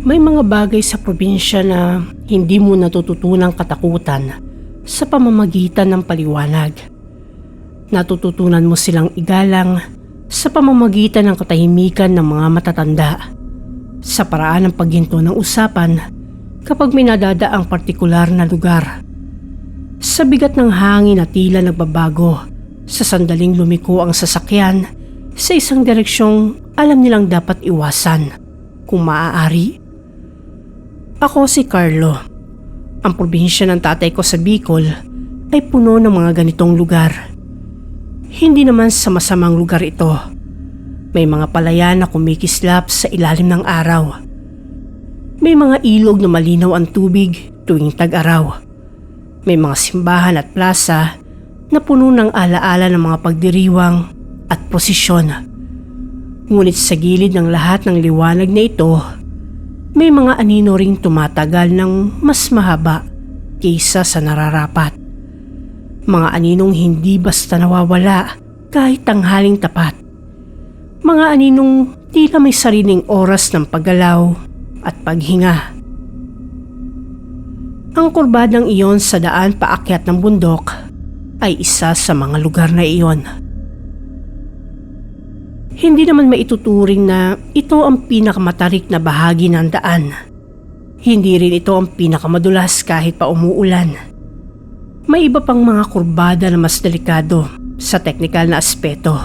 May mga bagay sa probinsya na hindi mo natututunang katakutan sa pamamagitan ng paliwanag. Natututunan mo silang igalang sa pamamagitan ng katahimikan ng mga matatanda, sa paraan ng paghinto ng usapan kapag may nadadaang partikular na lugar, sa bigat ng hangin na tila nagbabago sa sandaling lumiko ang sasakyan sa isang direksyong alam nilang dapat iwasan kung maaari. Ako si Carlo. Ang probinsya ng tatay ko sa Bicol ay puno ng mga ganitong lugar. Hindi naman sa masamang lugar ito. May mga palayan na kumikislap sa ilalim ng araw. May mga ilog na malinaw ang tubig tuwing tag-araw. May mga simbahan at plaza na puno ng alaala ng mga pagdiriwang at prosesyon. Ngunit sa gilid ng lahat ng liwanag na ito, may mga anino ring tumatagal ng mas mahaba kaysa sa nararapat. Mga aninong hindi basta nawawala kahit tanghaling tapat. Mga aninong tila may sariling oras ng paggalaw at paghinga. Ang kurbadang iyon sa daan paakyat ng bundok ay isa sa mga lugar na iyon. Hindi naman maituturing na ito ang pinakamatarik na bahagi ng daan. Hindi rin ito ang pinakamadulas kahit pa umuulan. May iba pang mga kurbada na mas delikado sa teknikal na aspeto.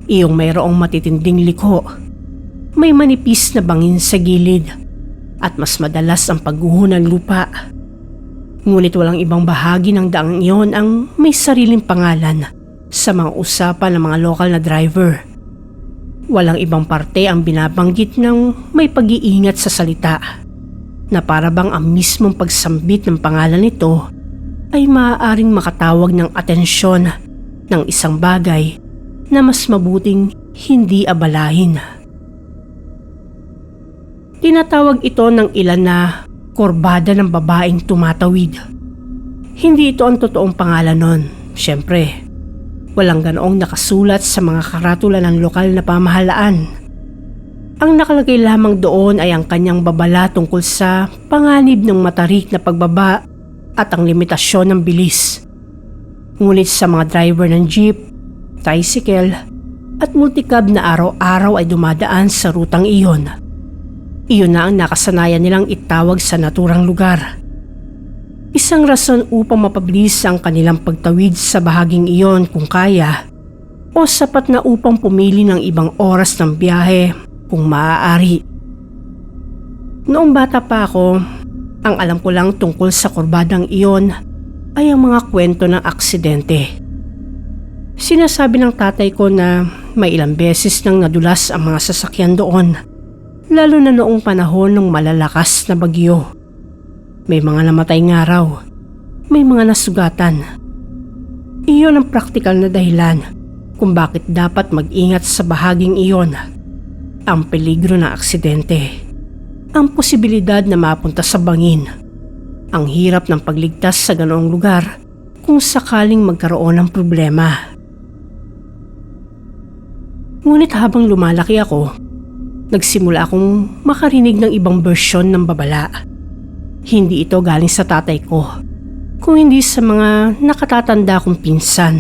Iyong mayroong matitinding liko, may manipis na bangin sa gilid, at mas madalas ang pagguho ng lupa. Ngunit walang ibang bahagi ng daang iyon ang may sariling pangalan sa mga usapan ng mga lokal na driver. Walang ibang parte ang binabanggit ng may pag-iingat sa salita, na para bang ang mismong pagsambit ng pangalan nito ay maaaring makatawag ng atensyon ng isang bagay na mas mabuting hindi abalahin. Tinatawag ito ng ilan na kurbada ng babaeng tumatawid. Hindi ito ang totoong pangalan nun, syempre. Walang ganoong nakasulat sa mga karatula ng lokal na pamahalaan. Ang nakalagay lamang doon ay ang kanyang babala tungkol sa panganib ng matarik na pagbaba at ang limitasyon ng bilis. Ngunit sa mga driver ng jeep, tricycle at multicab na araw-araw ay dumadaan sa rutang iyon, iyon na ang nakasanayan nilang itawag sa naturang lugar. Isang rason upang mapabilis ang kanilang pagtawid sa bahaging iyon kung kaya, o sapat na upang pumili ng ibang oras ng biyahe kung maaari. Noong bata pa ako, ang alam ko lang tungkol sa kurbadang iyon ay ang mga kwento ng aksidente. Sinasabi ng tatay ko na may ilang beses nang nadulas ang mga sasakyan doon, lalo na noong panahon ng malalakas na bagyo. May mga namatay ng araw, may mga nasugatan. Iyon ang praktikal na dahilan kung bakit dapat mag-ingat sa bahaging iyon. Ang peligro ng aksidente, ang posibilidad na mapunta sa bangin, ang hirap ng pagligtas sa ganoong lugar kung sakaling magkaroon ng problema. Ngunit habang lumalaki ako, nagsimula akong makarinig ng ibang bersyon ng babala. Hindi ito galing sa tatay ko, kung hindi sa mga nakatatanda kong pinsan,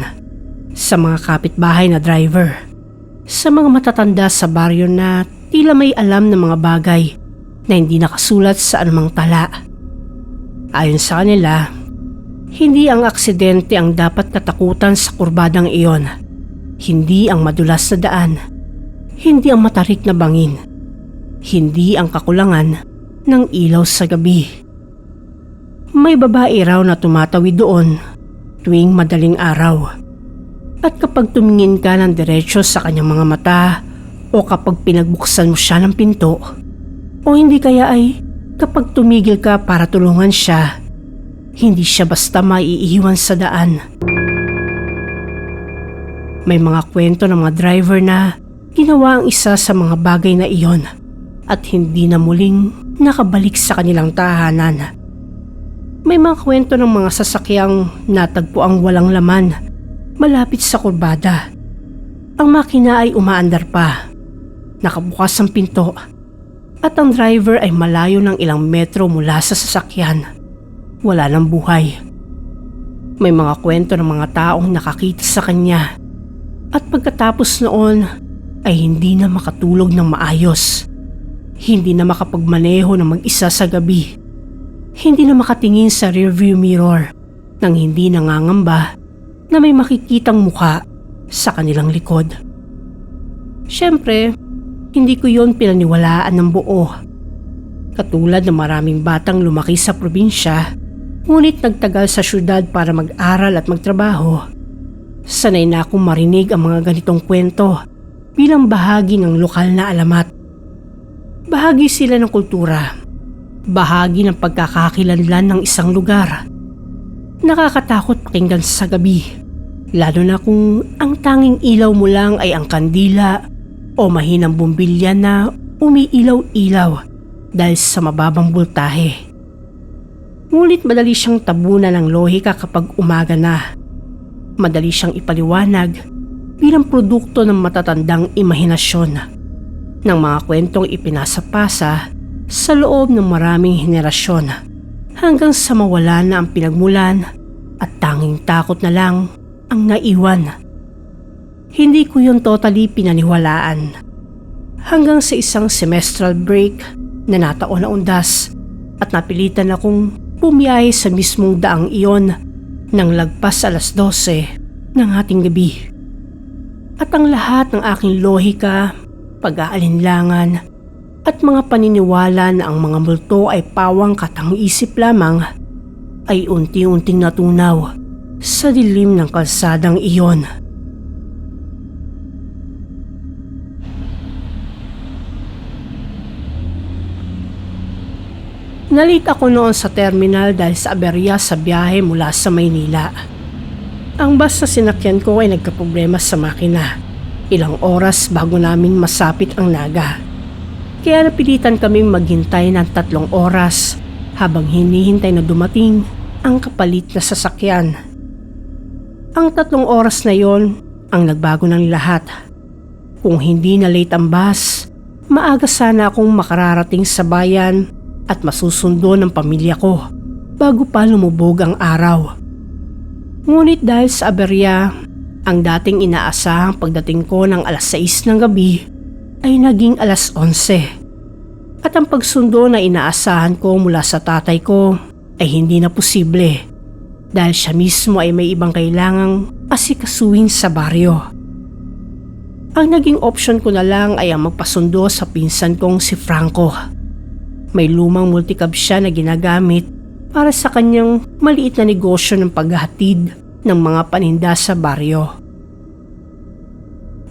sa mga kapitbahay na driver, sa mga matatanda sa baryo na tila may alam ng mga bagay na hindi nakasulat sa anumang tala. Ayon sa kanila, hindi ang aksidente ang dapat katakutan sa kurbadang iyon, hindi ang madulas na daan, hindi ang matarik na bangin, hindi ang kakulangan ng ilaw sa gabi. May babae raw na tumatawid doon tuwing madaling araw. At kapag tumingin ka ng diretsyo sa kanyang mga mata o kapag pinagbuksan mo siya ng pinto o hindi kaya ay kapag tumigil ka para tulungan siya, hindi siya basta maiiwan sa daan. May mga kwento ng mga driver na ginawa ang isa sa mga bagay na iyon at hindi na muling nakabalik sa kanilang tahanan. May mga kwento ng mga sasakyang natagpo ang walang laman malapit sa kurbada. Ang makina ay umaandar pa, nakabukas ang pinto, At ang driver ay malayo ng ilang metro mula sa sasakyan. Wala ng buhay. May mga kwento ng mga taong nakakita sa kanya. At pagkatapos noon ay hindi na makatulog ng maayos. Hindi na makapagmaneho ng mag-isa sa gabi. Hindi na makatingin sa rearview mirror nang hindi nangangamba na may makikitang mukha sa kanilang likod. Siyempre, hindi ko yon pinaniwalaan ng buo. Katulad ng maraming batang lumaki sa probinsya, ngunit nagtagal sa syudad para mag-aral at magtrabaho. Sanay na akong marinig ang mga ganitong kwento bilang bahagi ng lokal na alamat. Bahagi sila ng kultura. Bahagi ng pagkakakilanlan ng isang lugar. Nakakatakot pakinggan sa gabi, lalo na kung ang tanging ilaw mo lang ay ang kandila o mahinang bumbilya na umiilaw-ilaw dahil sa mababang bultahe. Ngunit madali siyang tabunan ng lohika kapag umaga na. Madali siyang ipaliwanag bilang produkto ng matatandang imahinasyon ng mga kwentong ipinasapasa sa loob ng maraming henerasyon hanggang sa mawala na ang pinagmulan at tanging takot na lang ang naiwan. Hindi ko yun totally pinaniwalaan hanggang sa isang semestral break na nataon na undas at napilitan akong bumiyahe sa mismong daang iyon nang lagpas 12:00 ng ating gabi. At ang lahat ng aking lohika, pag-aalinlangan at mga paniniwala na ang mga multo ay pawang katang-isip lamang ay unti-unting natunaw sa dilim ng kalsadang iyon. Nalate ako noon sa terminal dahil sa aberya sa biyahe mula sa Maynila. Ang bus na sinakyan ko ay nagkaproblema sa makina. Ilang oras bago namin masapit ang Naga. Kaya napilitan kaming maghintay ng 3 oras habang hinihintay na dumating ang kapalit na sasakyan. Ang 3 oras na yon ang nagbago ng lahat. Kung hindi na late ang bus, maaga sana akong makararating sa bayan at masusundo ng pamilya ko bago pa lumubog ang araw. Ngunit dahil sa aberya, ang dating inaasahang pagdating ko ng 6:00 ng gabi ay naging 11:00. At ang pagsundo na inaasahan ko mula sa tatay ko ay hindi na posible dahil siya mismo ay may ibang kailangang asikasuhin sa baryo. Ang naging option ko na lang ay ang magpasundo sa pinsan kong si Franco. May lumang multicab siya na ginagamit para sa kanyang maliit na negosyo ng paghahatid ng mga paninda sa baryo.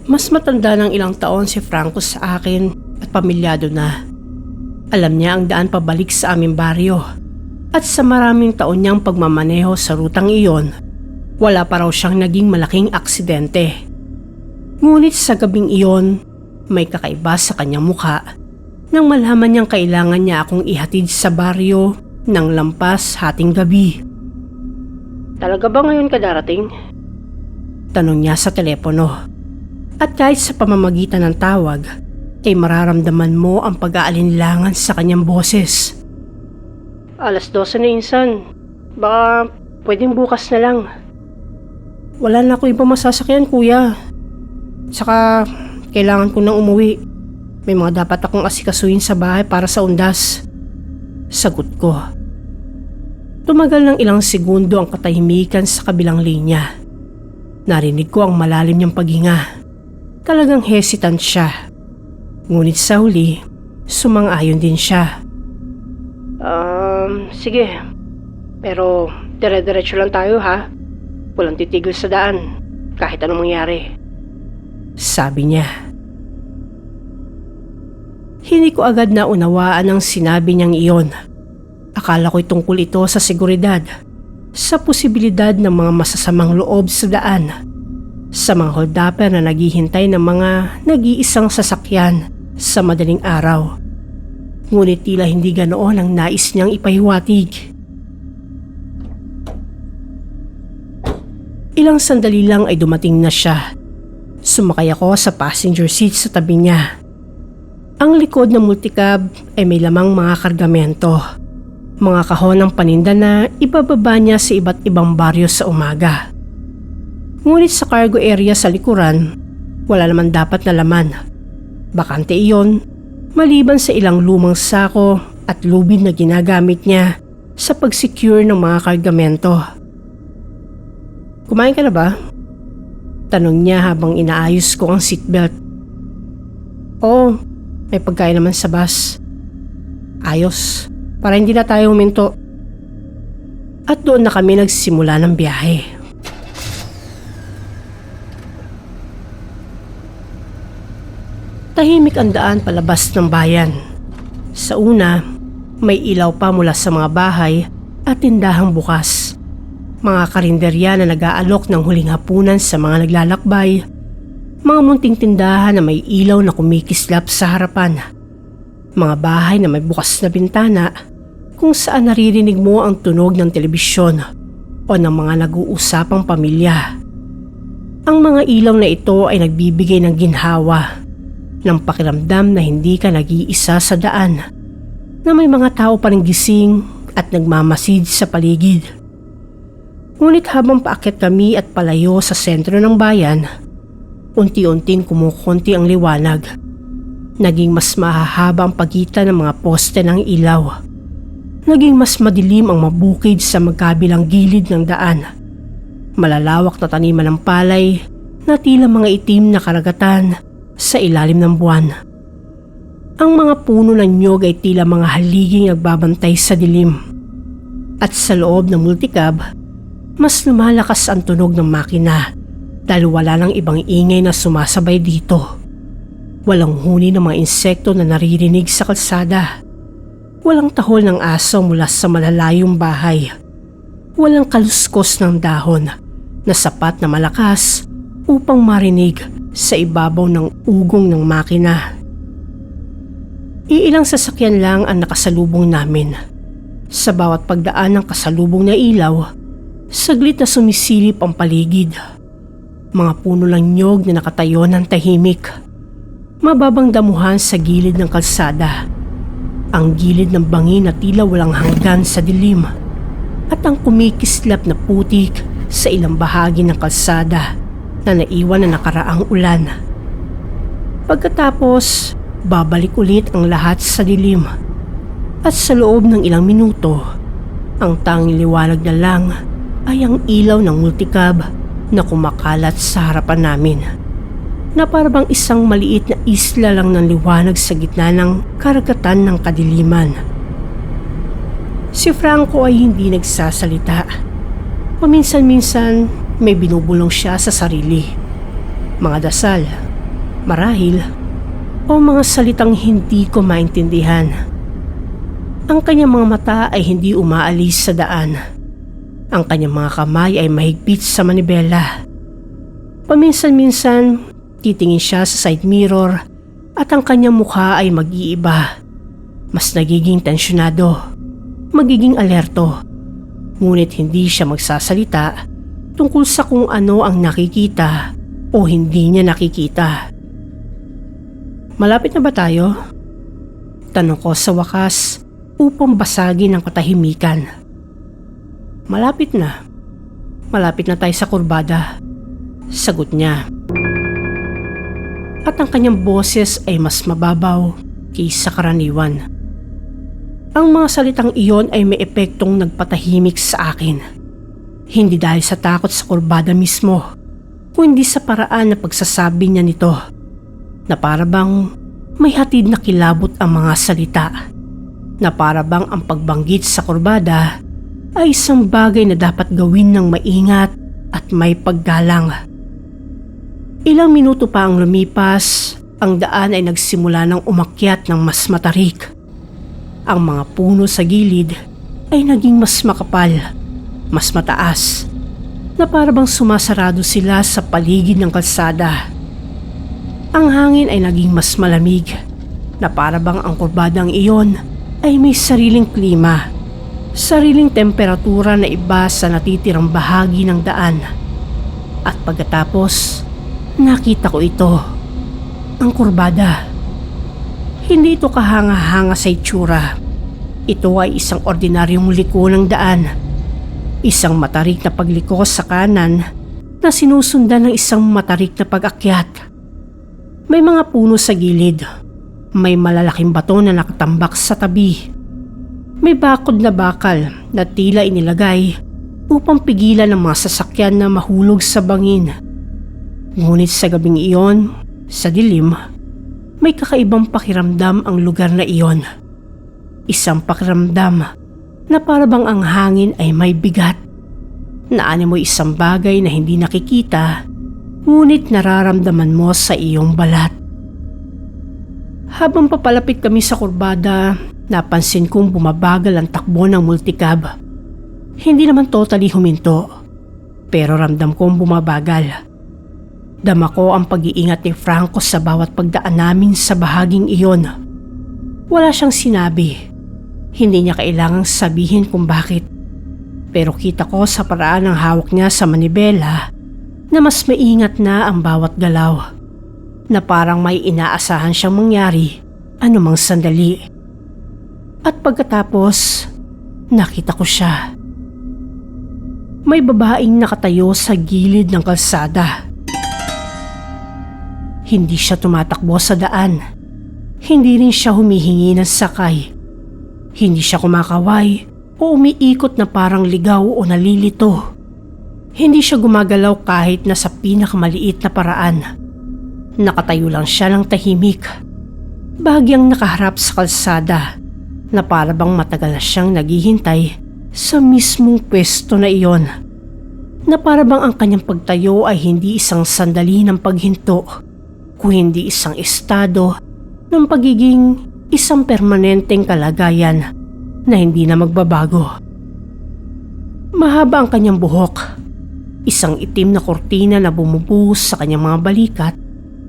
Mas matanda ng ilang taon si Franco sa akin at pamilyado na. Alam niya ang daan pabalik sa aming baryo at sa maraming taon niyang pagmamaneho sa rutang iyon, wala pa raw siyang naging malaking aksidente. Ngunit sa gabing iyon, may kakaiba sa kanyang mukha nang malaman niyang kailangan niya akong ihatid sa baryo ng lampas hating gabi. "Talaga ba ngayon ka darating?" tanong niya sa telepono. At kahit sa pamamagitan ng tawag, ay mararamdaman mo ang pag-aalinlangan sa kanyang boses. 12:00 na insan. Baka pwedeng bukas na lang. Wala na ako ibang masasakyan, kuya. Saka kailangan ko nang umuwi. May mga dapat akong asikasuhin sa bahay para sa undas. Sagot ko. Tumagal ng ilang segundo ang katahimikan sa kabilang linya. Narinig ko ang malalim niyang paghinga. Talagang hesitant siya. Ngunit sa huli, sumang-ayon din siya. Sige. Pero dire-diretso lang tayo ha. Walang titigil sa daan, kahit anong mangyari. Sabi niya. Hindi ko agad na unawaan ang sinabi niyang iyon. Akala ko'y tungkol ito sa seguridad, sa posibilidad ng mga masasamang loob sa daan, sa mga holdapper na naghihintay ng mga nag-iisang sasakyan sa madaling araw. Ngunit tila hindi ganoon ang nais niyang ipahiwatig. Ilang sandali lang ay dumating na siya. Sumakay ako sa passenger seat sa tabi niya. Ang likod ng multicab ay may lamang mga kargamento. Mga kahon ng paninda na ibababa niya sa iba't ibang baryo sa umaga. Ngunit sa cargo area sa likuran, wala naman dapat na laman. Bakante iyon, maliban sa ilang lumang sako at lubid na ginagamit niya sa pag-secure ng mga kargamento. "Kumain ka na ba?" Tanong niya habang inaayos ko ang seatbelt. "Oo, may pagkain naman sa bus." "Ayos, para hindi na tayo huminto." At doon na kami nagsimula ng biyahe. Tahimik ang daan palabas ng bayan. Sa una, may ilaw pa mula sa mga bahay at tindahang bukas. Mga karinderya na nag-aalok ng huling hapunan sa mga naglalakbay. Mga munting tindahan na may ilaw na kumikislap sa harapan. Mga bahay na may bukas na bintana kung saan naririnig mo ang tunog ng telebisyon o ng mga nag-uusapang pamilya. Ang mga ilaw na ito ay nagbibigay ng ginhawa, ng pakiramdam na hindi ka nag-iisa sa daan, na may mga tao pa ring gising at nagmamasid sa paligid. Ngunit habang paakyat kami at palayo sa sentro ng bayan, unti-unting kumukunti ang liwanag. Naging mas mahahaba ang pagitan ng mga poste ng ilaw. Naging mas madilim ang mabukid sa magkabilang gilid ng daan. Malalawak na taniman ng palay na tila mga itim na karagatan sa ilalim ng buwan. Ang mga puno ng nyog ay tila mga haliging nagbabantay sa dilim. At sa loob ng multicab, mas lumalakas ang tunog ng makina dahil wala nang ibang ingay na sumasabay dito. Walang huni ng mga insekto na naririnig sa kalsada. Walang tahol ng aso mula sa malalayong bahay. Walang kaluskos ng dahon na sapat na malakas upang marinig sa ibabaw ng ugong ng makina. Iilang sasakyan lang ang nakasalubong namin. Sa bawat pagdaan ng kasalubong na ilaw, saglit na sumisilip ang paligid. Mga puno ng nyog na nakatayo ng tahimik. Mababang damuhan sa gilid ng kalsada. Ang gilid ng bangin na tila walang hanggan sa dilim. At ang kumikislap na putik sa ilang bahagi ng kalsada na naiwan na nakaraang ulan. Pagkatapos, babalik ulit ang lahat sa dilim. At sa loob ng ilang minuto, ang tanging liwanag na lang ay ang ilaw ng multicab na kumakalat sa harapan namin. Na parang isang maliit na isla lang ng liwanag sa gitna ng karagatan ng kadiliman. Si Franco ay hindi nagsasalita. Paminsan-minsan may binubulong siya sa sarili. Mga dasal, marahil, o mga salitang hindi ko maintindihan. Ang kanyang mga mata ay hindi umaalis sa daan. Ang kanyang mga kamay ay mahigpit sa manibela. Paminsan-minsan, titingin siya sa side mirror at ang kanyang mukha ay mag-iiba. Mas nagiging tensyonado, magiging alerto. Ngunit hindi siya magsasalita tungkol sa kung ano ang nakikita o hindi niya nakikita. "Malapit na ba tayo?" Tanong ko sa wakas upang basagin ang katahimikan. "Malapit na. Malapit na tayo sa kurbada," sagot niya. At ang kanyang boses ay mas mababaw kaysa karaniwan. Ang mga salitang iyon ay may epektong nagpatahimik sa akin. Hindi dahil sa takot sa kurbada mismo, kundi sa paraan na pagsasabi niya nito, na parabang may hatid na kilabot ang mga salita, na parabang ang pagbanggit sa kurbada ay isang bagay na dapat gawin ng maingat at may paggalang. Ilang minuto pa ang lumipas, ang daan ay nagsimula ng umakyat ng mas matarik. Ang mga puno sa gilid ay naging mas makapal, mas mataas, na parabang sumasarado sila sa paligid ng kalsada. Ang hangin ay naging mas malamig, na parabang ang kurbadang iyon ay may sariling klima, sariling temperatura na iba sa natitirang bahagi ng daan. At pagkatapos, nakita ko ito, ang kurbada. Hindi ito kahanga-hanga sa itsura. Ito ay isang ordinaryong liko ng daan. Isang matarik na pagliko sa kanan na sinusundan ng isang matarik na pag-akyat. May mga puno sa gilid. May malalaking bato na nakatambak sa tabi. May bakod na bakal na tila inilagay upang pigilan ang mga sasakyan na mahulog sa bangin. Ngunit sa gabing iyon, sa dilim, may kakaibang pakiramdam ang lugar na iyon. Isang pakiramdam na parabang ang hangin ay may bigat. Naanin mo isang bagay na hindi nakikita, ngunit nararamdaman mo sa iyong balat. Habang papalapit kami sa kurbada, napansin kong bumabagal ang takbo ng multicab. Hindi naman totally huminto, pero ramdam kong bumabagal. Dama ko ang pag-iingat ni Franco sa bawat pagdaan namin sa bahaging iyon. Wala siyang sinabi. Hindi niya kailangang sabihin kung bakit. Pero kita ko sa paraan ng hawak niya sa manibela na mas maingat na ang bawat galaw. Na parang may inaasahan siyang mangyari anumang sandali. At pagkatapos, nakita ko siya. May babaeng nakatayo sa gilid ng kalsada. Hindi siya tumatakbo sa daan. Hindi rin siya humihingi ng sakay. Hindi siya kumakaway o umiikot na parang ligaw o nalilito. Hindi siya gumagalaw kahit na sa pinakamaliit na paraan. Nakatayo lang siya ng tahimik. Bahagyang nakaharap sa kalsada na parabang matagal na siyang naghihintay sa mismong pwesto na iyon. Na parabang ang kanyang pagtayo ay hindi isang sandali ng paghinto, kung hindi isang estado ng pagiging isang permanenteng kalagayan na hindi na magbabago. Mahaba ang kanyang buhok, isang itim na kurtina na bumubuhos sa kanyang mga balikat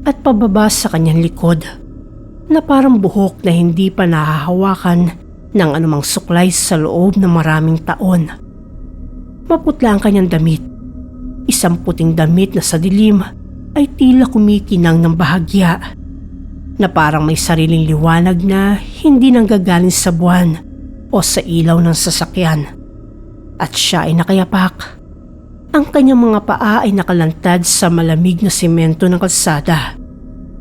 at pababa sa kanyang likod, na parang buhok na hindi pa nahahawakan ng anumang suklay sa loob ng maraming taon. Maputla ang kanyang damit, isang puting damit na sa dilim ay tila kumikinang ng bahagya, na parang may sariling liwanag na hindi nanggagaling sa buwan o sa ilaw ng sasakyan. At siya ay nakayapak. Ang kanyang mga paa ay nakalantad sa malamig na semento ng kalsada.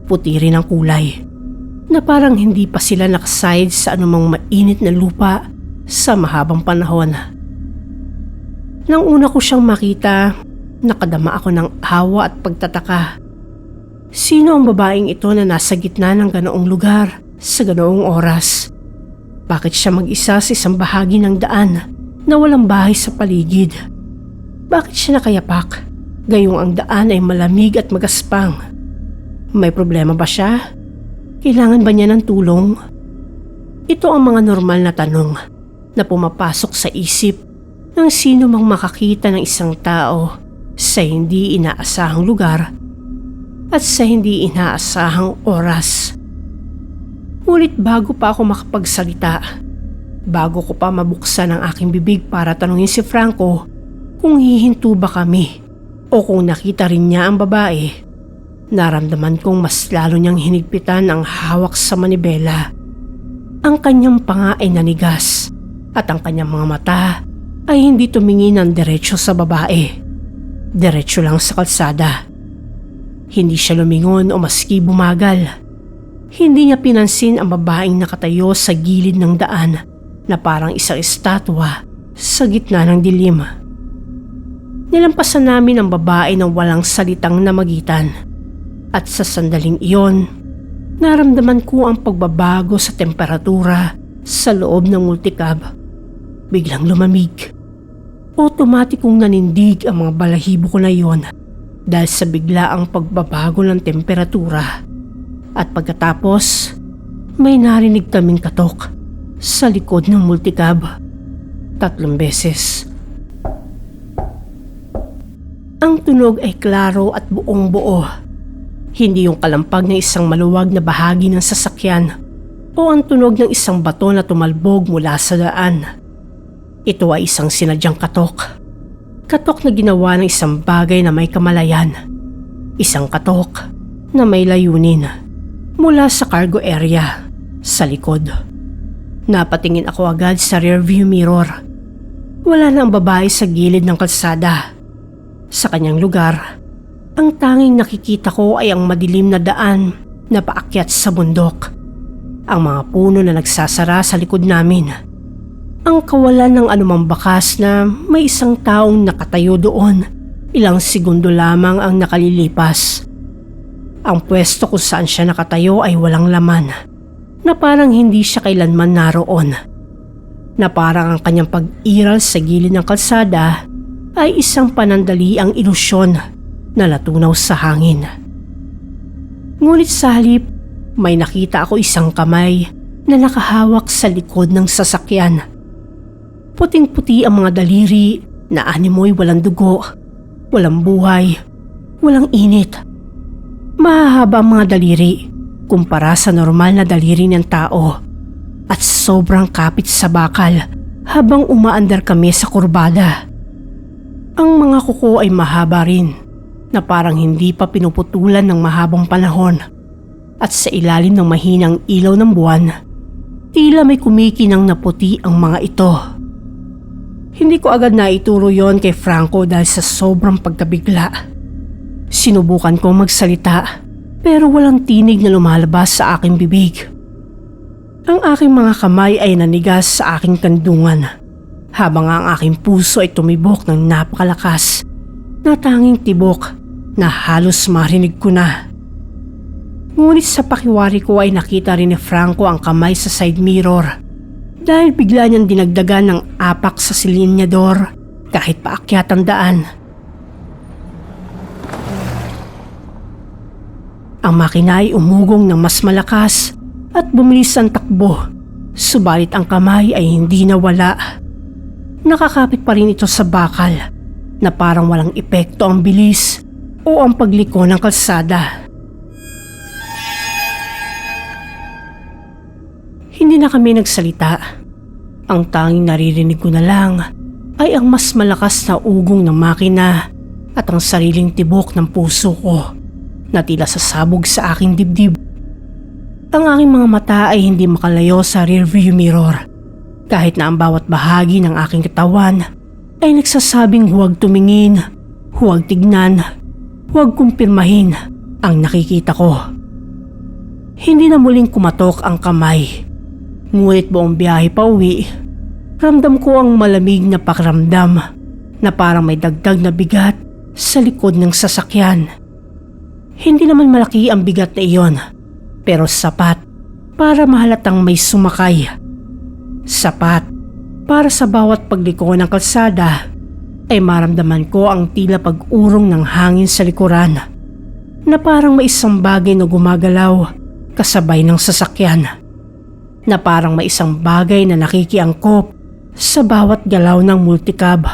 Puti rin ang kulay, na parang hindi pa sila nakasayad sa anumang mainit na lupa sa mahabang panahon. Nang una ko siyang makita, nakadama ako ng awa at pagtataka. Sino ang babaeng ito na nasa gitna ng ganoong lugar sa ganoong oras? Bakit siya mag-isa sa isang bahagi ng daan na walang bahay sa paligid? Bakit siya nakayapak, gayong ang daan ay malamig at magaspang? May problema ba siya? Kailangan ba niya ng tulong? Ito ang mga normal na tanong na pumapasok sa isip ng sino mang makakita ng isang tao sa hindi inaasahang lugar at sa hindi inaasahang oras. Ngunit bago pa ako makapagsalita, bago ko pa mabuksan ang aking bibig para tanungin si Franco kung hihinto ba kami o kung nakita rin niya ang babae, naramdaman kong mas lalo niyang hinigpitan ang hawak sa manibela. Ang kanyang panga ay nanigas at ang kanyang mga mata ay hindi tumingin ng diretso sa babae. Diretso lang sa kalsada. Hindi siya lumingon o maski bumagal. Hindi niya pinansin ang babaeng nakatayo sa gilid ng daan na parang isang estatwa sa gitna ng dilim. Nilampasan namin ang babae ng walang salitang namagitan. At sa sandaling iyon, naramdaman ko ang pagbabago sa temperatura sa loob ng multicab. Biglang lumamig. Otomatikong nanindig ang mga balahibo ko na iyon dahil sa biglaang pagbabago ng temperatura. At pagkatapos, may narinig kaming katok sa likod ng multicab. 3 beses. Ang tunog ay klaro at buong buo. Hindi yung kalampag ng isang maluwag na bahagi ng sasakyan o ang tunog ng isang bato na tumalbog mula sa daan. Ito ay isang sinadyang katok. Katok na ginawa ng isang bagay na may kamalayan. Isang katok na may layunin mula sa cargo area Sa likod. Napatingin ako agad sa rearview mirror. Wala na ang babae sa gilid ng kalsada. Sa kanyang lugar, ang tanging nakikita ko ay ang madilim na daan na paakyat sa bundok. Ang mga puno na nagsasara sa likod namin. Ang kawalan ng anumang bakas na may isang taong nakatayo doon. Ilang segundo lamang ang nakalilipas. Ang pwesto kung saan siya nakatayo ay walang laman, na parang hindi siya kailanman naroon. Na parang ang kanyang pag-iral sa gilid ng kalsada ay isang panandaliang ilusyon na natunaw sa hangin. Ngunit sa halip, may nakita ako isang kamay na nakahawak sa likod ng sasakyan. Puting-puti ang mga daliri na animoy walang dugo, walang buhay, walang init. Mahahaba ang mga daliri kumpara sa normal na daliri ng tao at sobrang kapit sa bakal habang umaandar kami sa kurbada. Ang mga kuko ay mahaba rin na parang hindi pa pinuputulan ng mahabang panahon at sa ilalim ng mahinang ilaw ng buwan, tila may kumikinang na puti ang mga ito. Hindi ko agad naituro yon kay Franco dahil sa sobrang pagkabigla. Sinubukan kong magsalita pero walang tinig na lumalabas sa aking bibig. Ang aking mga kamay ay nanigas sa aking kandungan habang ang aking puso ay tumibok ng napakalakas na tanging tibok na halos marinig ko na. Ngunit sa pakiwari ko ay nakita rin ni Franco ang kamay sa side mirror dahil bigla niyang dinagdagan ng apak sa silinyador kahit paakyat ang daan. Ang makina ay umugong ng mas malakas at bumilis ang takbo, subalit ang kamay ay hindi nawala. Nakakapit pa rin ito sa bakal na parang walang epekto ang bilis o ang pagliko ng kalsada. Hindi na kami nagsalita. Ang tanging naririnig ko na lang ay ang mas malakas na ugong ng makina at ang sariling tibok ng puso ko na tila sasabog sa aking dibdib. Ang aking mga mata ay hindi makalayo sa rearview mirror kahit na ang bawat bahagi ng aking katawan ay nagsasabing huwag tumingin, huwag tignan, huwag kumpirmahin ang nakikita ko. Hindi na muling kumatok ang kamay. Ngunit buong biyahe pa uwi, ramdam ko ang malamig na pakiramdam na parang may dagdag na bigat sa likod ng sasakyan. Hindi naman malaki ang bigat na iyon, pero sapat para mahalatang may sumakay. Sapat para sa bawat pagliko ng kalsada ay maramdaman ko ang tila pag-urong ng hangin sa likuran na parang may isang bagay na gumagalaw kasabay ng sasakyan. Na parang may isang bagay na nakikiangkop sa bawat galaw ng multicab.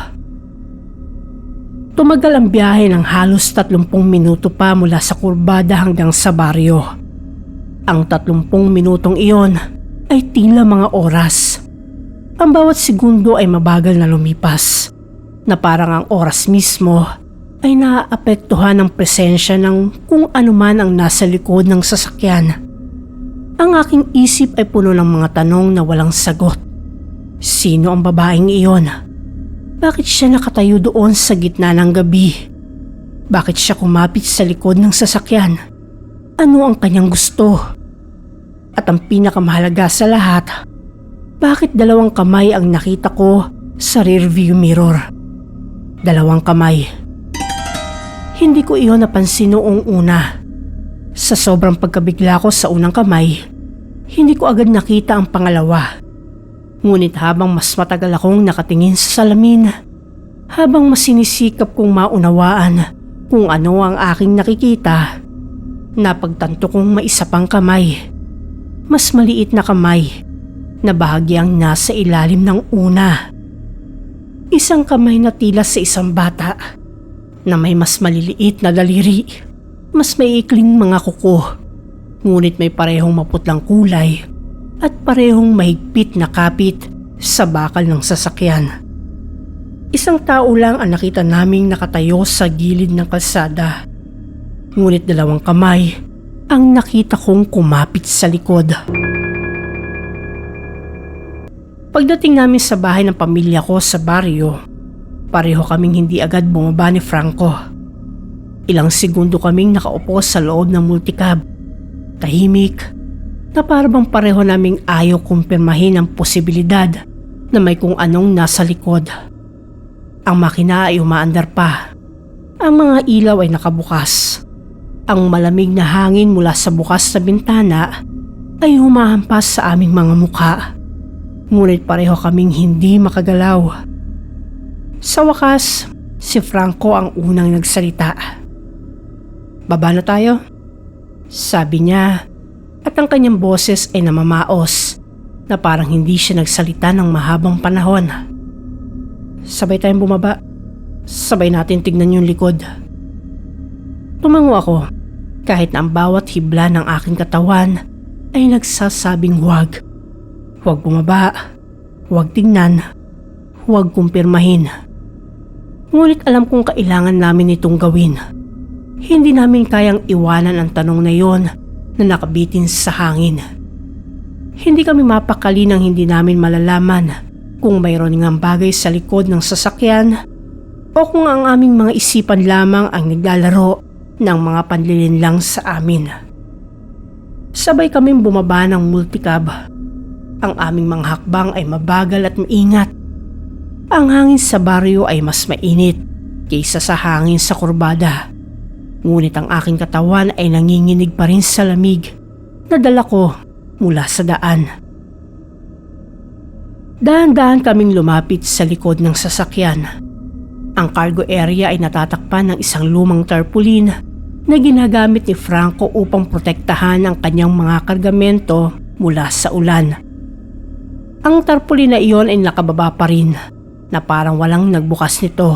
Tumagal ang biyahe ng halos 30 minuto pa mula sa kurbada hanggang sa baryo. Ang 30 minutong iyon ay tila mga oras. Ang bawat segundo ay mabagal na lumipas, na parang ang oras mismo ay naaapektuhan ng presensya ng kung anuman ang nasa likod ng sasakyan. Ang aking isip ay puno ng mga tanong na walang sagot. Sino ang babaeng iyon? Bakit siya nakatayo doon sa gitna ng gabi? Bakit siya kumapit sa likod ng sasakyan? Ano ang kanyang gusto? At ang pinakamahalaga sa lahat, bakit 2 kamay ang nakita ko sa rearview mirror? 2 kamay. Hindi ko iyon napansin noong una. Sa sobrang pagkabigla ko sa unang kamay, hindi ko agad nakita ang pangalawa. Ngunit habang mas matagal akong nakatingin sa salamin, habang mas sinisikap kong maunawaan kung ano ang aking nakikita, napagtanto kong may isa pang kamay. Mas maliit na kamay na bahagyang nasa ilalim ng una. Isang kamay na tila sa isang bata na may mas maliliit na daliri, mas maiikling mga kuko, ngunit may parehong maputlang kulay at parehong mahigpit na kapit sa bakal ng sasakyan. Isang tao lang ang nakita naming nakatayo sa gilid ng kalsada, ngunit 2 kamay ang nakita kong kumapit sa likod. Pagdating namin sa bahay ng pamilya ko sa baryo, pareho kaming hindi agad bumaba ni Franco. Ilang segundo kaming nakaupo sa loob ng multicab. Tahimik na parang pareho naming ayaw kumpirmahin ang posibilidad na may kung anong nasa likod. Ang makina ay umaandar pa. Ang mga ilaw ay nakabukas. Ang malamig na hangin mula sa bukas na bintana ay humahampas sa aming mga mukha. Ngunit pareho kaming hindi makagalaw. Sa wakas, si Franco ang unang nagsalita. "Baba na tayo," sabi niya, at ang kanyang boses ay namamaos na parang hindi siya nagsalita ng mahabang panahon. Sabay tayong bumaba. Sabay natin tignan yung likod. Tumango ako kahit na ang bawat hibla ng aking katawan ay nagsasabing huwag. Huwag bumaba, huwag tingnan, huwag kumpirmahin. Ngunit alam kong kailangan namin itong gawin. Hindi namin kayang iwanan ang tanong na yon na nakabitin sa hangin. Hindi kami mapakali nang hindi namin malalaman kung mayroon ngang bagay sa likod ng sasakyan o kung ang aming mga isipan lamang ang naglalaro ng mga panlilinlang sa amin. Sabay kaming bumaba ng multicab. Ang aming mga hakbang ay mabagal at maingat. Ang hangin sa baryo ay mas mainit kaysa sa hangin sa kurbada. Ngunit ang aking katawan ay nanginginig pa rin sa lamig na dala ko mula sa daan. Dahan-dahan kaming lumapit sa likod ng sasakyan. Ang cargo area ay natatakpan ng isang lumang tarpaulin na ginagamit ni Franco upang protektahan ang kanyang mga kargamento mula sa ulan. Ang tarpaulin na iyon ay nakababa pa rin na parang walang nagbukas nito,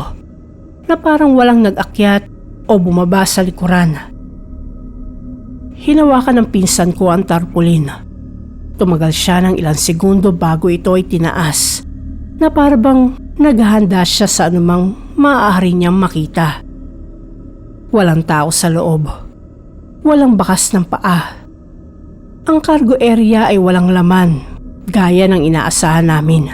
na parang walang nag-akyat o bumaba sa likuran. Hinawakan ng pinsan ko ang tarpaulin. Tumagal siya ng ilang segundo bago ito ay tinaas, na parang naghahanda siya sa anumang maaari niyang makita. Walang tao sa loob. Walang bakas ng paa. Ang cargo area ay walang laman, gaya ng inaasahan namin.